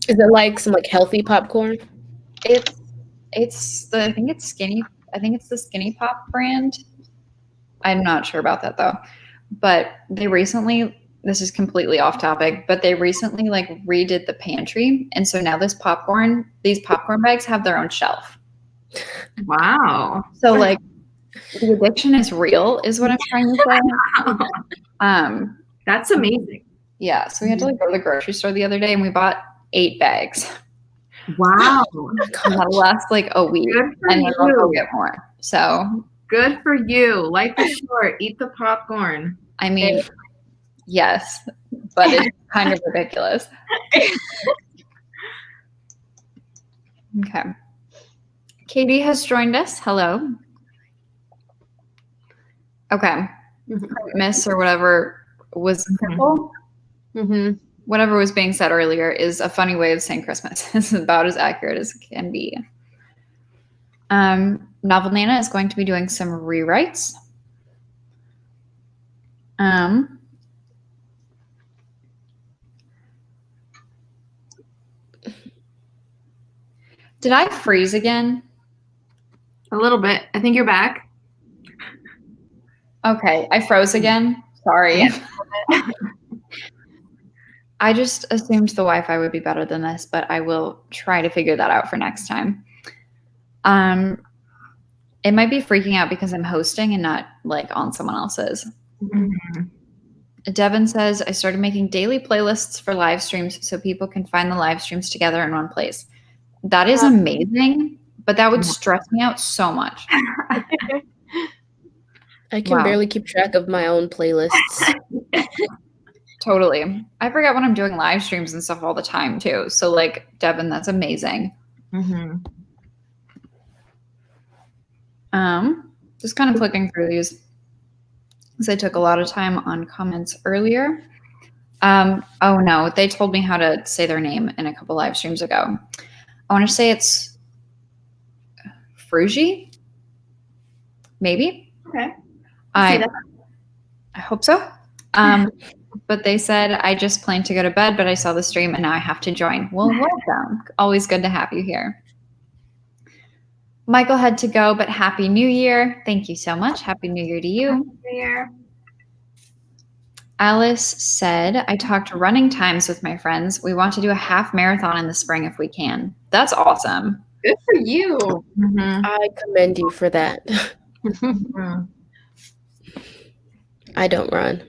Is it like some like healthy popcorn? I think it's Skinny. I think it's the Skinny Pop brand. I'm not sure about that though. But they recently, this is completely off topic, but they recently like redid the pantry. And so now these popcorn bags have their own shelf. Wow. So like the addiction is real is what I'm trying to say. That's amazing. Yeah. So we had to like go to the grocery store the other day and we bought 8 bags. Wow. That'll last like a week and then we'll go get more. So good for you. Life is short. Eat the popcorn. I mean, yes, but it's kind of ridiculous. Okay. Katie has joined us. Hello. Okay. Miss or whatever was simple. Mm-hmm. Whatever was being said earlier is a funny way of saying Christmas. It's about as accurate as it can be. Novel Nana is going to be doing some rewrites. Did I freeze again? A little bit. I think you're back. Okay, I froze again. Sorry. I just assumed the Wi-Fi would be better than this, but I will try to figure that out for next time. It might be freaking out because I'm hosting and not like on someone else's. Mm-hmm. Devin says, I started making daily playlists for live streams so people can find the live streams together in one place. That is amazing, but that would stress me out so much. I can barely keep track of my own playlists. Totally. I forget when I'm doing live streams and stuff all the time too. So like, Devin, that's amazing. Mm-hmm. Just kind of clicking through these because I took a lot of time on comments earlier. Oh no, they told me how to say their name in a couple live streams ago. I want to say it's Frugy, maybe. Okay. I hope so. But they said, I just planned to go to bed, but I saw the stream and now I have to join. Well, welcome. Always good to have you here. Michael had to go, but Happy New Year. Thank you so much. Happy New Year to you. Happy New Year. Alice said, I talked running times with my friends. We want to do a half marathon in the spring if we can. That's awesome. Good for you. Mm-hmm. I commend you for that. Mm-hmm. I don't run.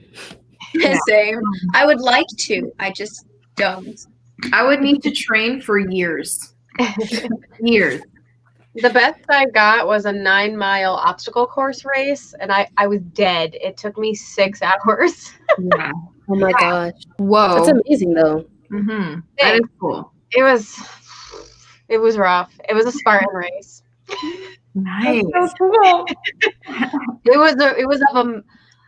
Same. I would like to. I just don't. I would need to train for years. Years. The best I got was a 9-mile obstacle course race, and I was dead. It took me 6 hours. Yeah. Oh my gosh. Whoa. That's amazing though. Mm-hmm. That is cool. It was rough. It was a Spartan race. Nice. That's so cool. It was up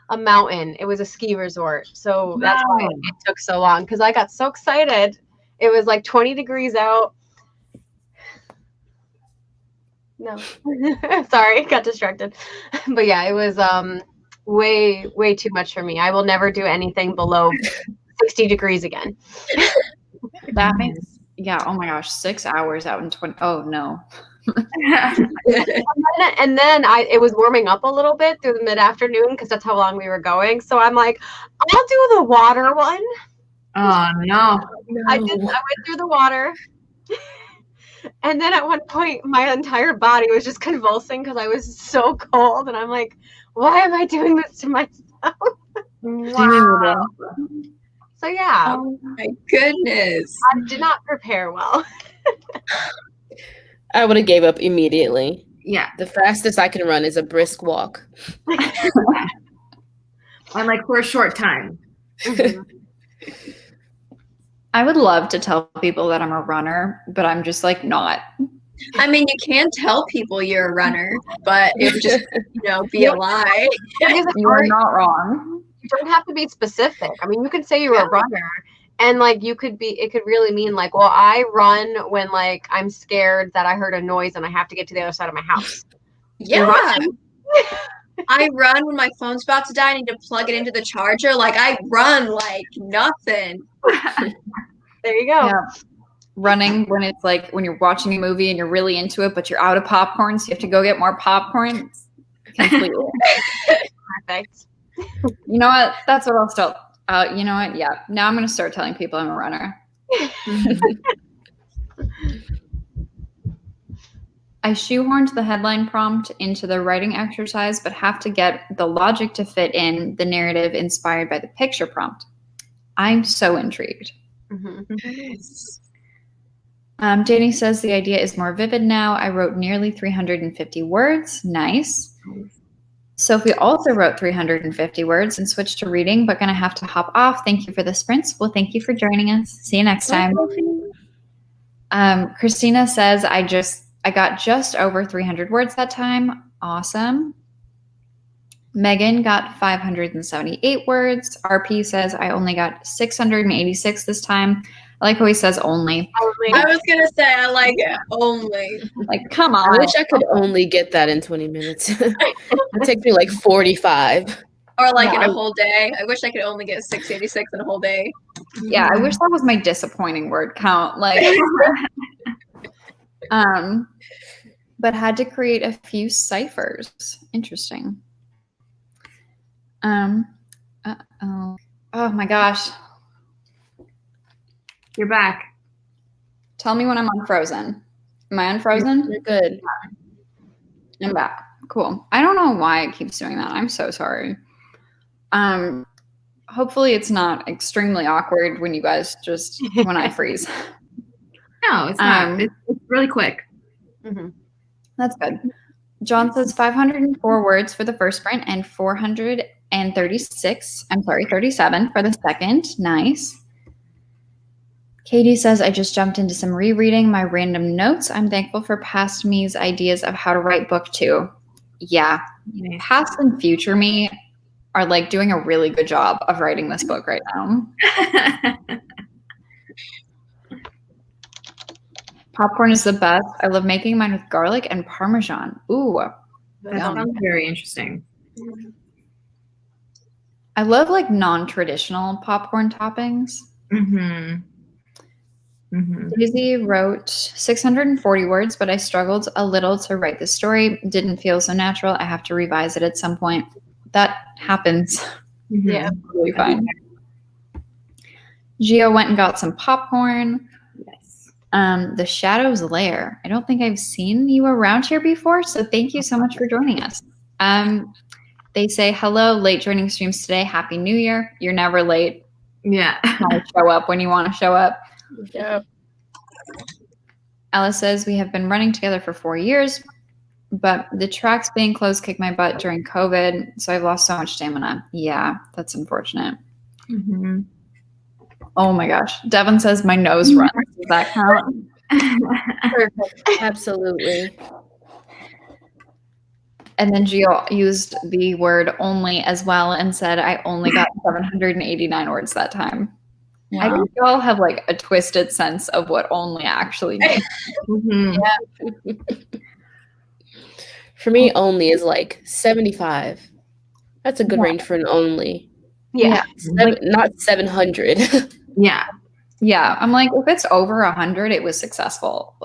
a mountain. It was a ski resort. So that's why it took so long, because I got so excited. It was like 20 degrees out. No. Sorry, got distracted. But yeah, it was way too much for me. I will never do anything below 60 degrees again. That makes, yeah, oh my gosh, 6 hours out in 20. Oh no. And then it was warming up a little bit through the mid-afternoon because that's how long we were going. So I'm like, I'll do the water one. Oh no. I went through the water. And then at one point, my entire body was just convulsing because I was so cold. And I'm like, why am I doing this to myself? Wow. So yeah. Oh my goodness. I did not prepare well. I would have gave up immediately. Yeah. The fastest I can run is a brisk walk. And like for a short time. I would love to tell people that I'm a runner, but I'm just like not. I mean, you can tell people you're a runner, but it would just, be a lie. You're not wrong. You don't have to be specific. I mean, you could say you're a runner, and like it could really mean like, well, I run when like I'm scared that I heard a noise and I have to get to the other side of my house. Yeah. I run when my phone's about to die. I need to plug it into the charger. Like I run like nothing. There you go. Yeah. Running when it's like when you're watching a movie and you're really into it, but you're out of popcorn, so you have to go get more popcorn. Completely. Perfect. You know what? That's what I'll start. You know what? Yeah. Now I'm going to start telling people I'm a runner. I shoehorned the headline prompt into the writing exercise, but have to get the logic to fit in the narrative inspired by the picture prompt. I'm so intrigued. Danny says the idea is more vivid now. I wrote nearly 350 words. Nice. Sophie also wrote 350 words and switched to reading, but going to have to hop off. Thank you for the sprints. Well, thank you for joining us. See you next time. Christina says, I got just over 300 words that time. Awesome. Megan got 578 words. RP says, I only got 686 this time. I like how he says only. I was going to say, I like it. Only. Like, come on. I wish I could only get that in 20 minutes. It takes me like 45. Or like in a whole day. I wish I could only get 686 in a whole day. Yeah, I wish that was my disappointing word count. Like, but had to create a few ciphers. Interesting. Oh my gosh. You're back. Tell me when I'm unfrozen. Am I unfrozen? You're good. I'm back. Cool. I don't know why it keeps doing that. I'm so sorry. hopefully it's not extremely awkward when you guys when I freeze. No, it's not. It's really quick. Mm-hmm. That's good. John says 504 words for the first sprint and 37 for the second. Nice. Katie says, I just jumped into some rereading my random notes. I'm thankful for past me's ideas of how to write book 2. Yeah. Nice. Past and future me are like doing a really good job of writing this book right now. Popcorn is the best. I love making mine with garlic and Parmesan. Ooh. That sounds very interesting. I love like non-traditional popcorn toppings. Mm-hmm. Mm-hmm. Daisy wrote 640 words, but I struggled a little to write the story. Didn't feel so natural. I have to revise it at some point. That happens. Mm-hmm. Yeah. Really fine. Gio went and got some popcorn. Yes. The Shadow's Lair. I don't think I've seen you around here before, so thank you so much for joining us. They say, hello, late joining streams today. Happy New Year. You're never late. Yeah. Show up when you want to show up. Yeah. Alice says, we have been running together for 4 years, but the tracks being closed kicked my butt during COVID, so I've lost so much stamina. Yeah, that's unfortunate. Mm-hmm. Oh my gosh. Devin says, my nose runs. Does that count? Perfect. Absolutely. And then Gio used the word only as well and said, I only got 789 words that time. Wow. I think you all have like a twisted sense of what only actually means. Mm-hmm. Yeah. For me, only is like 75. That's a good range for an only. Yeah. Not 700. Yeah. Yeah. I'm like, if it's over 100, it was successful.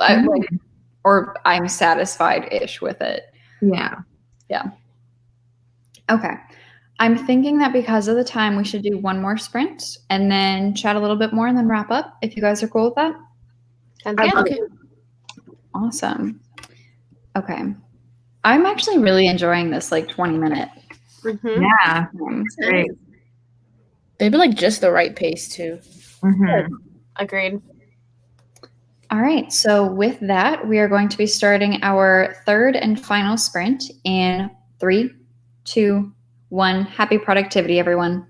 Or I'm satisfied-ish with it. Yeah. Yeah. Okay. I'm thinking that because of the time, we should do one more sprint and then chat a little bit more and then wrap up, if you guys are cool with that. Sounds good. Okay. Awesome. Okay. I'm actually really enjoying this like 20-minute. Mm-hmm. Yeah. That's great. They've been like just the right pace too. Mm-hmm. Agreed. All right. So with that, we are going to be starting our third and final sprint in 3, 2, 1. Happy productivity, everyone.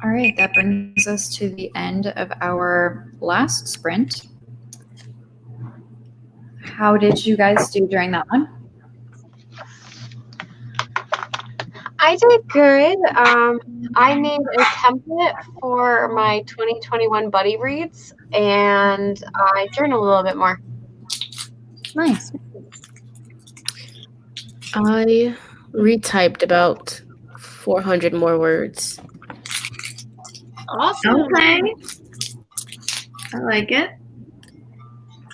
All right, that brings us to the end of our last sprint. How did you guys do during that one? I did good. I made a template for my 2021 buddy reads, and I journaled a little bit more. Nice. I retyped about 400 more words. Awesome. Okay. I like it.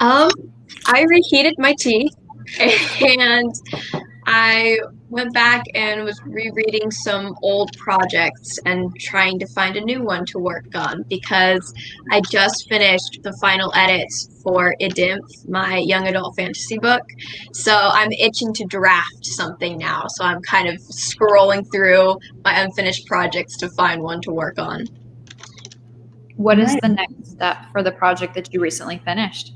I reheated my tea and I went back and was rereading some old projects and trying to find a new one to work on because I just finished the final edits for Idymph, my young adult fantasy book. So I'm itching to draft something now. So I'm kind of scrolling through my unfinished projects to find one to work on. What is the next step for the project that you recently finished?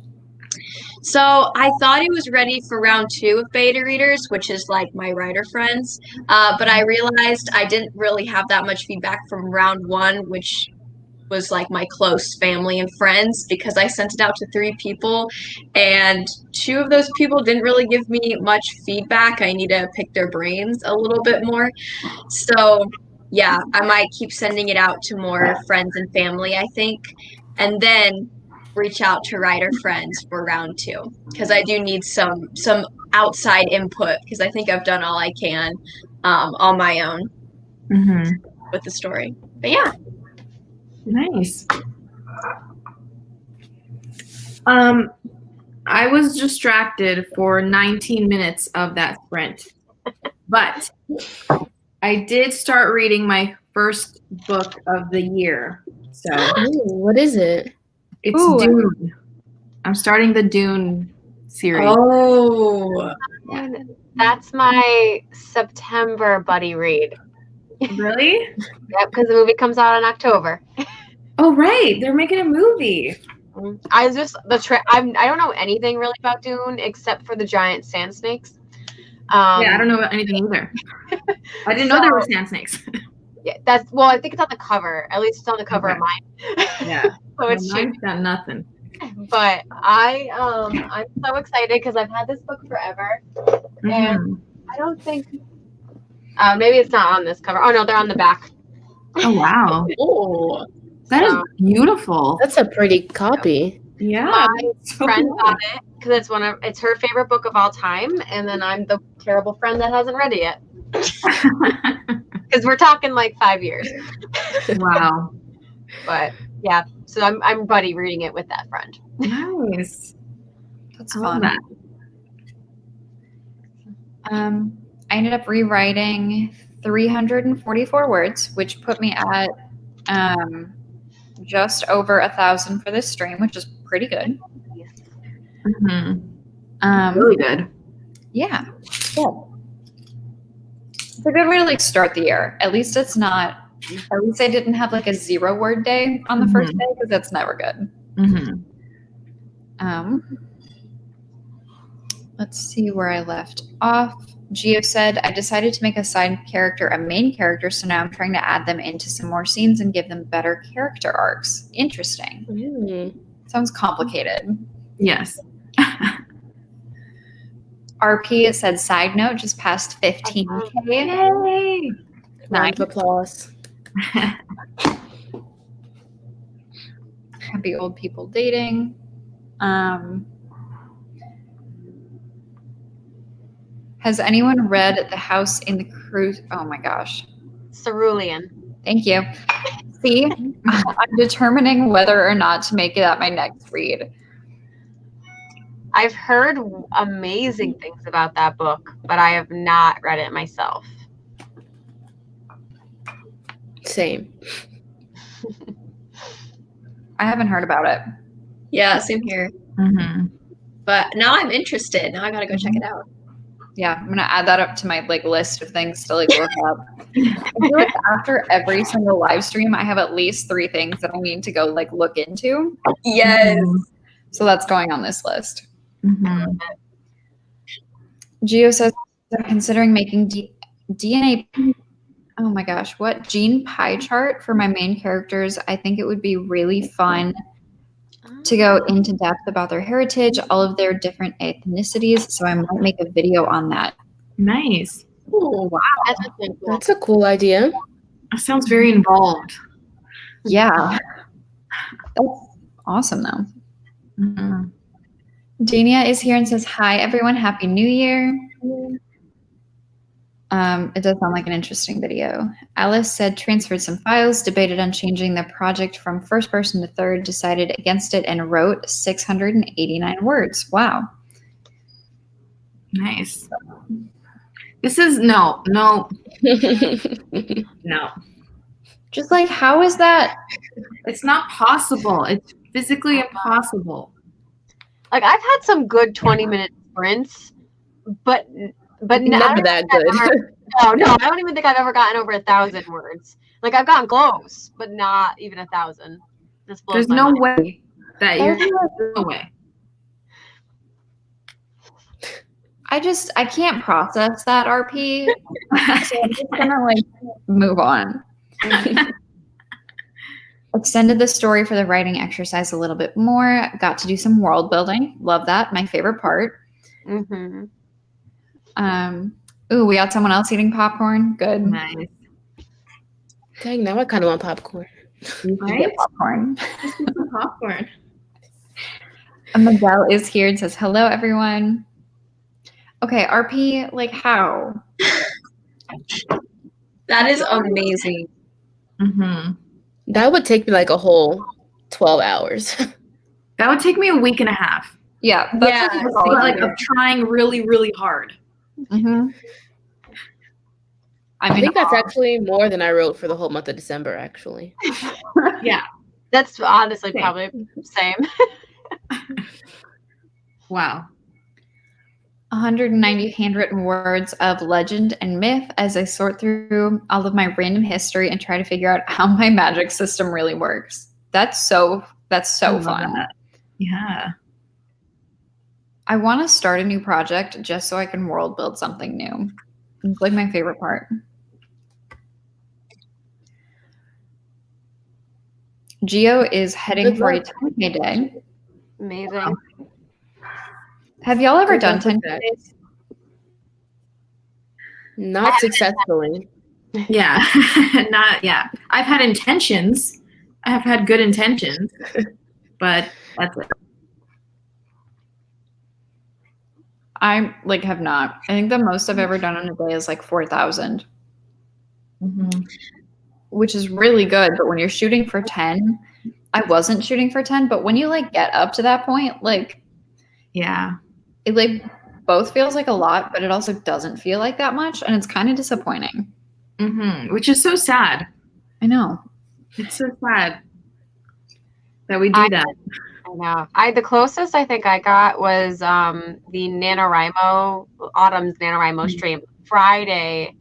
So I thought it was ready for round 2 of beta readers, which is like my writer friends. But I realized I didn't really have that much feedback from round 1, which was like my close family and friends, because I sent it out to 3 people and 2 of those people didn't really give me much feedback. I need to pick their brains a little bit more. So yeah, I might keep sending it out to more friends and family, I think. And then reach out to writer friends for round 2 because I do need some outside input because I think I've done all I can on my own with the story. But yeah. Nice. I was distracted for 19 minutes of that sprint, but I did start reading my first book of the year. So Ooh, what is it? it's Ooh. Dune. I'm starting the Dune series. Oh. That's my September buddy read. Really? Yep, because the movie comes out in October. Oh, right. They're making a movie. I don't know anything really about Dune except for the giant sand snakes. Yeah, I don't know about anything either. I didn't know there were sand snakes. Yeah, I think it's on the cover. At least it's on the cover of mine. Yeah. So it's Mine's got nothing. But I'm so excited because I've had this book forever, and I don't think maybe it's not on this cover. Oh no, they're on the back. Oh wow. Oh. That is beautiful. That's a pretty copy. Yeah. My friend got it because it's her favorite book of all time, and then I'm the terrible friend that hasn't read it yet. Because we're talking like 5 years. Wow. But yeah, so I'm buddy reading it with that friend. Nice. That's I love fun. that. I ended up rewriting 344 words, which put me at just over 1,000 for this stream, which is pretty good. Really good. Yeah. Cool. It's a good way to like start the year. At least it's not. At least I didn't have like a 0 word day on the first day because that's never good. Let's see where I left off. Gio said, I decided to make a side character a main character, so now I'm trying to add them into some more scenes and give them better character arcs. Interesting. Sounds complicated. Yes. RP said, side note, just passed 15K. Yay! Round of applause. Happy old people dating. Has anyone read The House in the Cruise? Oh my gosh. Cerulean. Thank you. See, I'm determining whether or not to make that my next read. I've heard amazing things about that book, but I have not read it myself. Same. I haven't heard about it. Yeah, same here. But now I'm interested. Now I gotta go check it out. Yeah, I'm gonna add that up to my like list of things to like look up. I feel like after every single live stream, I have at least 3 things that I need to go like look into. Yes. So that's going on this list. Gio says, I'm considering making DNA oh my gosh, what gene pie chart for my main characters. I think it would be really fun to go into depth about their heritage, all of their different ethnicities. So I might make a video on that. Nice. Oh, wow. That's really cool. That's a cool idea. That sounds very involved. Yeah. That's awesome though. Mm-hmm. Dania is here and says, hi, everyone. Happy New Year. It does sound like an interesting video. Alice said, transferred some files, debated on changing the project from first person to third, decided against it, and wrote 689 words. Wow. Nice. This is no. Just like, how is that? It's not possible. It's physically impossible. Like I've had some good 20-minute sprints, but Never that good. No, I don't even think I've ever gotten over 1,000 words. Like I've gotten close, but not even 1,000. There's no way that you're no way. I can't process that, RP. So I'm just gonna like move on. Extended the story for the writing exercise a little bit more. Got to do some world building. Love that. My favorite part. Mm-hmm. Ooh, we got someone else eating popcorn. Good. Nice. Dang, now I kind of want popcorn. Right? Get popcorn. Some popcorn. Miguel is here and says, hello, everyone. Okay, RP, like how? That is amazing. Mm-hmm. That would take me like a whole 12 hours. That would take me a week and a half. Yeah. Yeah. Like of trying really, really hard. Mm-hmm. I think that's actually more than I wrote for the whole month of December, actually. Yeah. That's honestly probably the same. Wow. 190 handwritten words of legend and myth as I sort through all of my random history and try to figure out how my magic system really works. That's so fun. That. Yeah. I want to start a new project just so I can world build something new. It's like my favorite part. Geo is heading for a 10K day. Amazing. Wow. Have y'all ever done 10K days? Not successfully. Yeah. I've had intentions. I have had good intentions, but that's it. I have not. I think the most I've ever done in a day is like 4,000, which is really good. But when you're shooting for 10, I wasn't shooting for 10. But when you get up to that point, yeah, it both feels like a lot, but it also doesn't feel like that much, and it's kind of disappointing. Which is so sad. I know. It's so sad that we do that. I know. The closest I think I got was the NaNoWriMo, Autumn's NaNoWriMo stream Friday.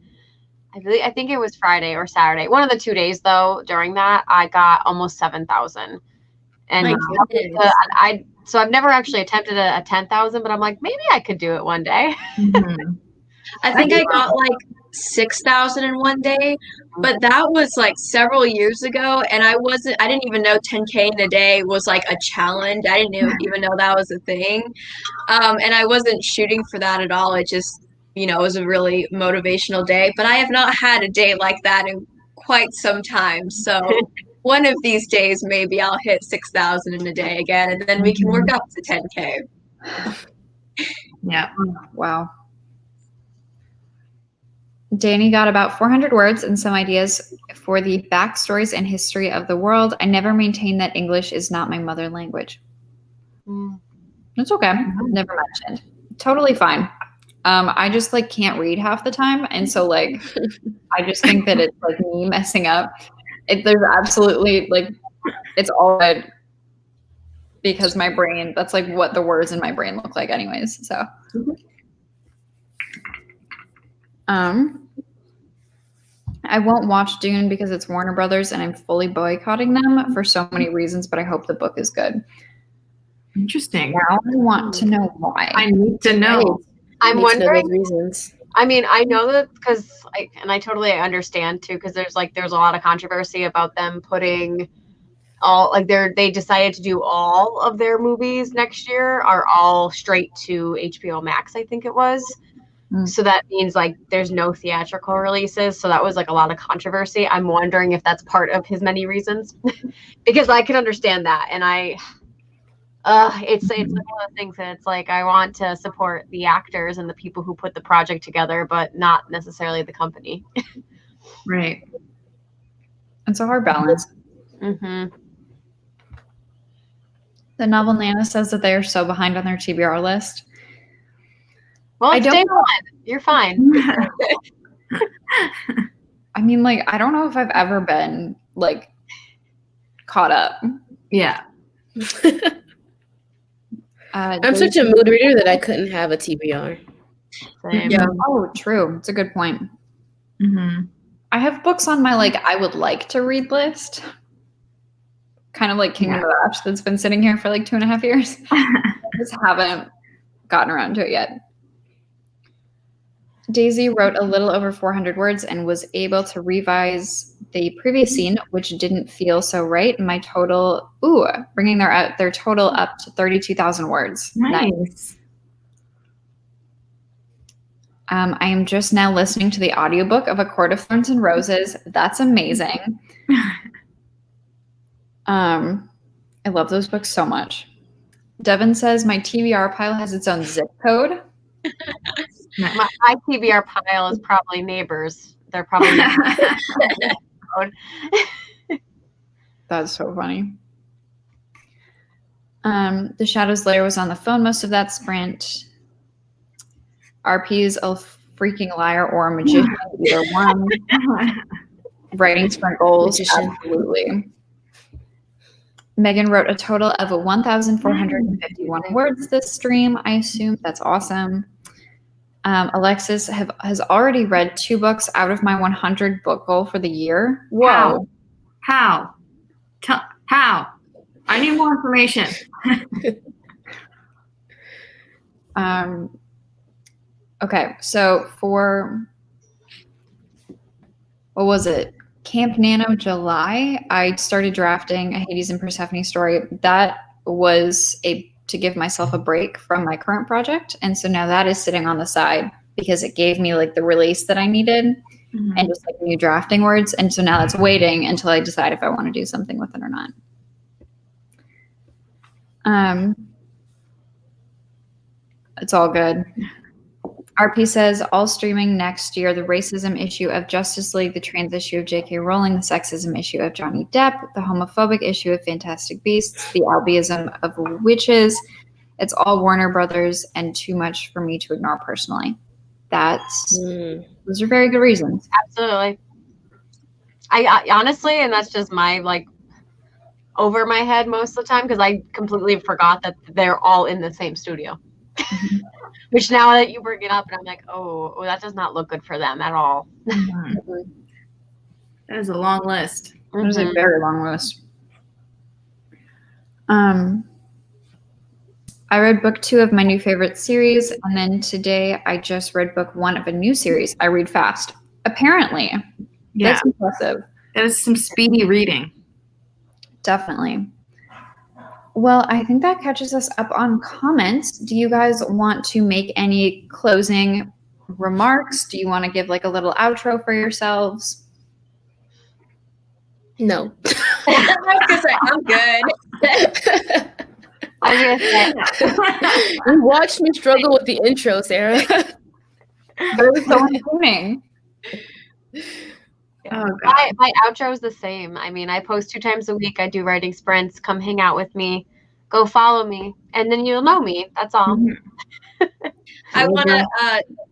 I think it was Friday or Saturday. One of the 2 days though, during that, I got almost 7,000. And so I've never actually attempted a 10,000, but I'm like, maybe I could do it one day. I think I got 6,000 in one day, but that was several years ago, and I didn't even know 10K in a day was a challenge. I didn't even know that was a thing. And I wasn't shooting for that at all. It just, it was a really motivational day, but I have not had a day like that in quite some time. So one of these days, maybe I'll hit 6,000 in a day again, and then we can work up to 10K. Yeah. Wow. Danny got about 400 words and some ideas for the backstories and history of the world. I never maintained that English is not my mother language. It's okay. Never mentioned. Totally fine. I just can't read half the time. And so I just think that it's me messing up. There's absolutely it's all good because my brain, that's what the words in my brain look like anyways. So, I won't watch Dune because it's Warner Brothers and I'm fully boycotting them for so many reasons, but I hope the book is good. Interesting. Now I want to know why. I need to know. I'm wondering. Reasons. I mean, I know that because I totally understand too, because there's a lot of controversy about them putting all they decided to do all of their movies next year are all straight to HBO Max, I think it was. So that means there's no theatrical releases. So that was a lot of controversy. I'm wondering if that's part of his many reasons, because I can understand that. And it's one of the things that it's I want to support the actors and the people who put the project together, but not necessarily the company. Right. It's a hard balance. Mm-hmm. The Novel Nana says that they are so behind on their TBR list. Well, it's day one. You're fine. I mean, I don't know if I've ever been caught up. Yeah. I'm such a mood reader that I couldn't have a TBR. Same. Yeah. Oh, true. It's a good point. Mm-hmm. I have books on my I would like to read list. Kind of like Kingdom of Ash that's been sitting here for 2.5 years. I just haven't gotten around to it yet. Daisy wrote a little over 400 words and was able to revise the previous scene, which didn't feel so right. My total, bringing their total up to 32,000 words. Nice. I am just now listening to the audiobook of A Court of Thorns and Roses. That's amazing. I love those books so much. Devin says my TBR pile has its own zip code. My TBR pile is probably neighbors. They're probably not. That's so funny. The Shadows Lair was on the phone most of that sprint. RP's a freaking liar or a magician, either one. Writing sprint goals, absolutely. Megan wrote a total of 1,451 words this stream, I assume. That's awesome. Alexis has already read 2 books out of my 100 book goal for the year. Whoa. How? How? I need more information. Okay, so for, what was it? Camp Nano July, I started drafting a Hades and Persephone story. That was to give myself a break from my current project. And so now that is sitting on the side because it gave me the release that I needed and just new drafting words. And so now it's waiting until I decide if I want to do something with it or not. It's all good. RP says, all streaming next year, the racism issue of Justice League, the trans issue of J.K. Rowling, the sexism issue of Johnny Depp, the homophobic issue of Fantastic Beasts, the albiism of witches. It's all Warner Brothers and too much for me to ignore personally. Those are very good reasons. Absolutely. I honestly, and that's just my over my head most of the time because I completely forgot that they're all in the same studio. Which now that you bring it up, and I'm like, oh, that does not look good for them at all. That is a long list. It was a very long list. I read book 2 of my new favorite series, and then today I just read book 1 of a new series. I read fast. Apparently. Yeah. That's impressive. That is some speedy reading. Definitely. Well, I think that catches us up on comments. Do you guys want to make any closing remarks? Do you want to give a little outro for yourselves? No. I was gonna say, I'm good. You watched me struggle with the intro, Sarah. But it was so entertaining. Oh, God. My outro is the same. I mean, I post 2 times a week. I do writing sprints. Come hang out with me. Go follow me. And then you'll know me. That's all. I want to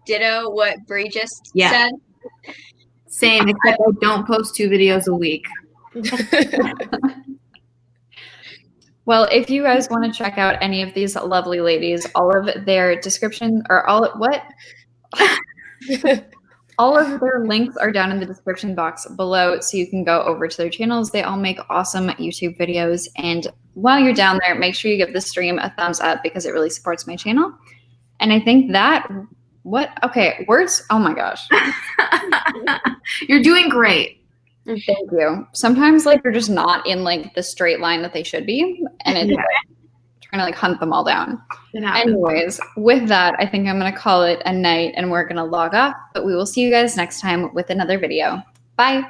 ditto what Bree just said. Same, except I don't post 2 videos a week. Well, if you guys want to check out any of these lovely ladies, all of their description or all of their links are down in the description box below, so you can go over to their channels. They all make awesome YouTube videos. And while you're down there, make sure you give the stream a thumbs up because it really supports my channel. And I think that What? Okay, words. Oh my gosh. You're doing great. Thank you. Sometimes like they're just not in like the straight line that they should be, and it's like, trying to like hunt them all down. It happens. Anyways, with that, I think I'm gonna call it a night and we're gonna log off, but we will see you guys next time with another video. Bye.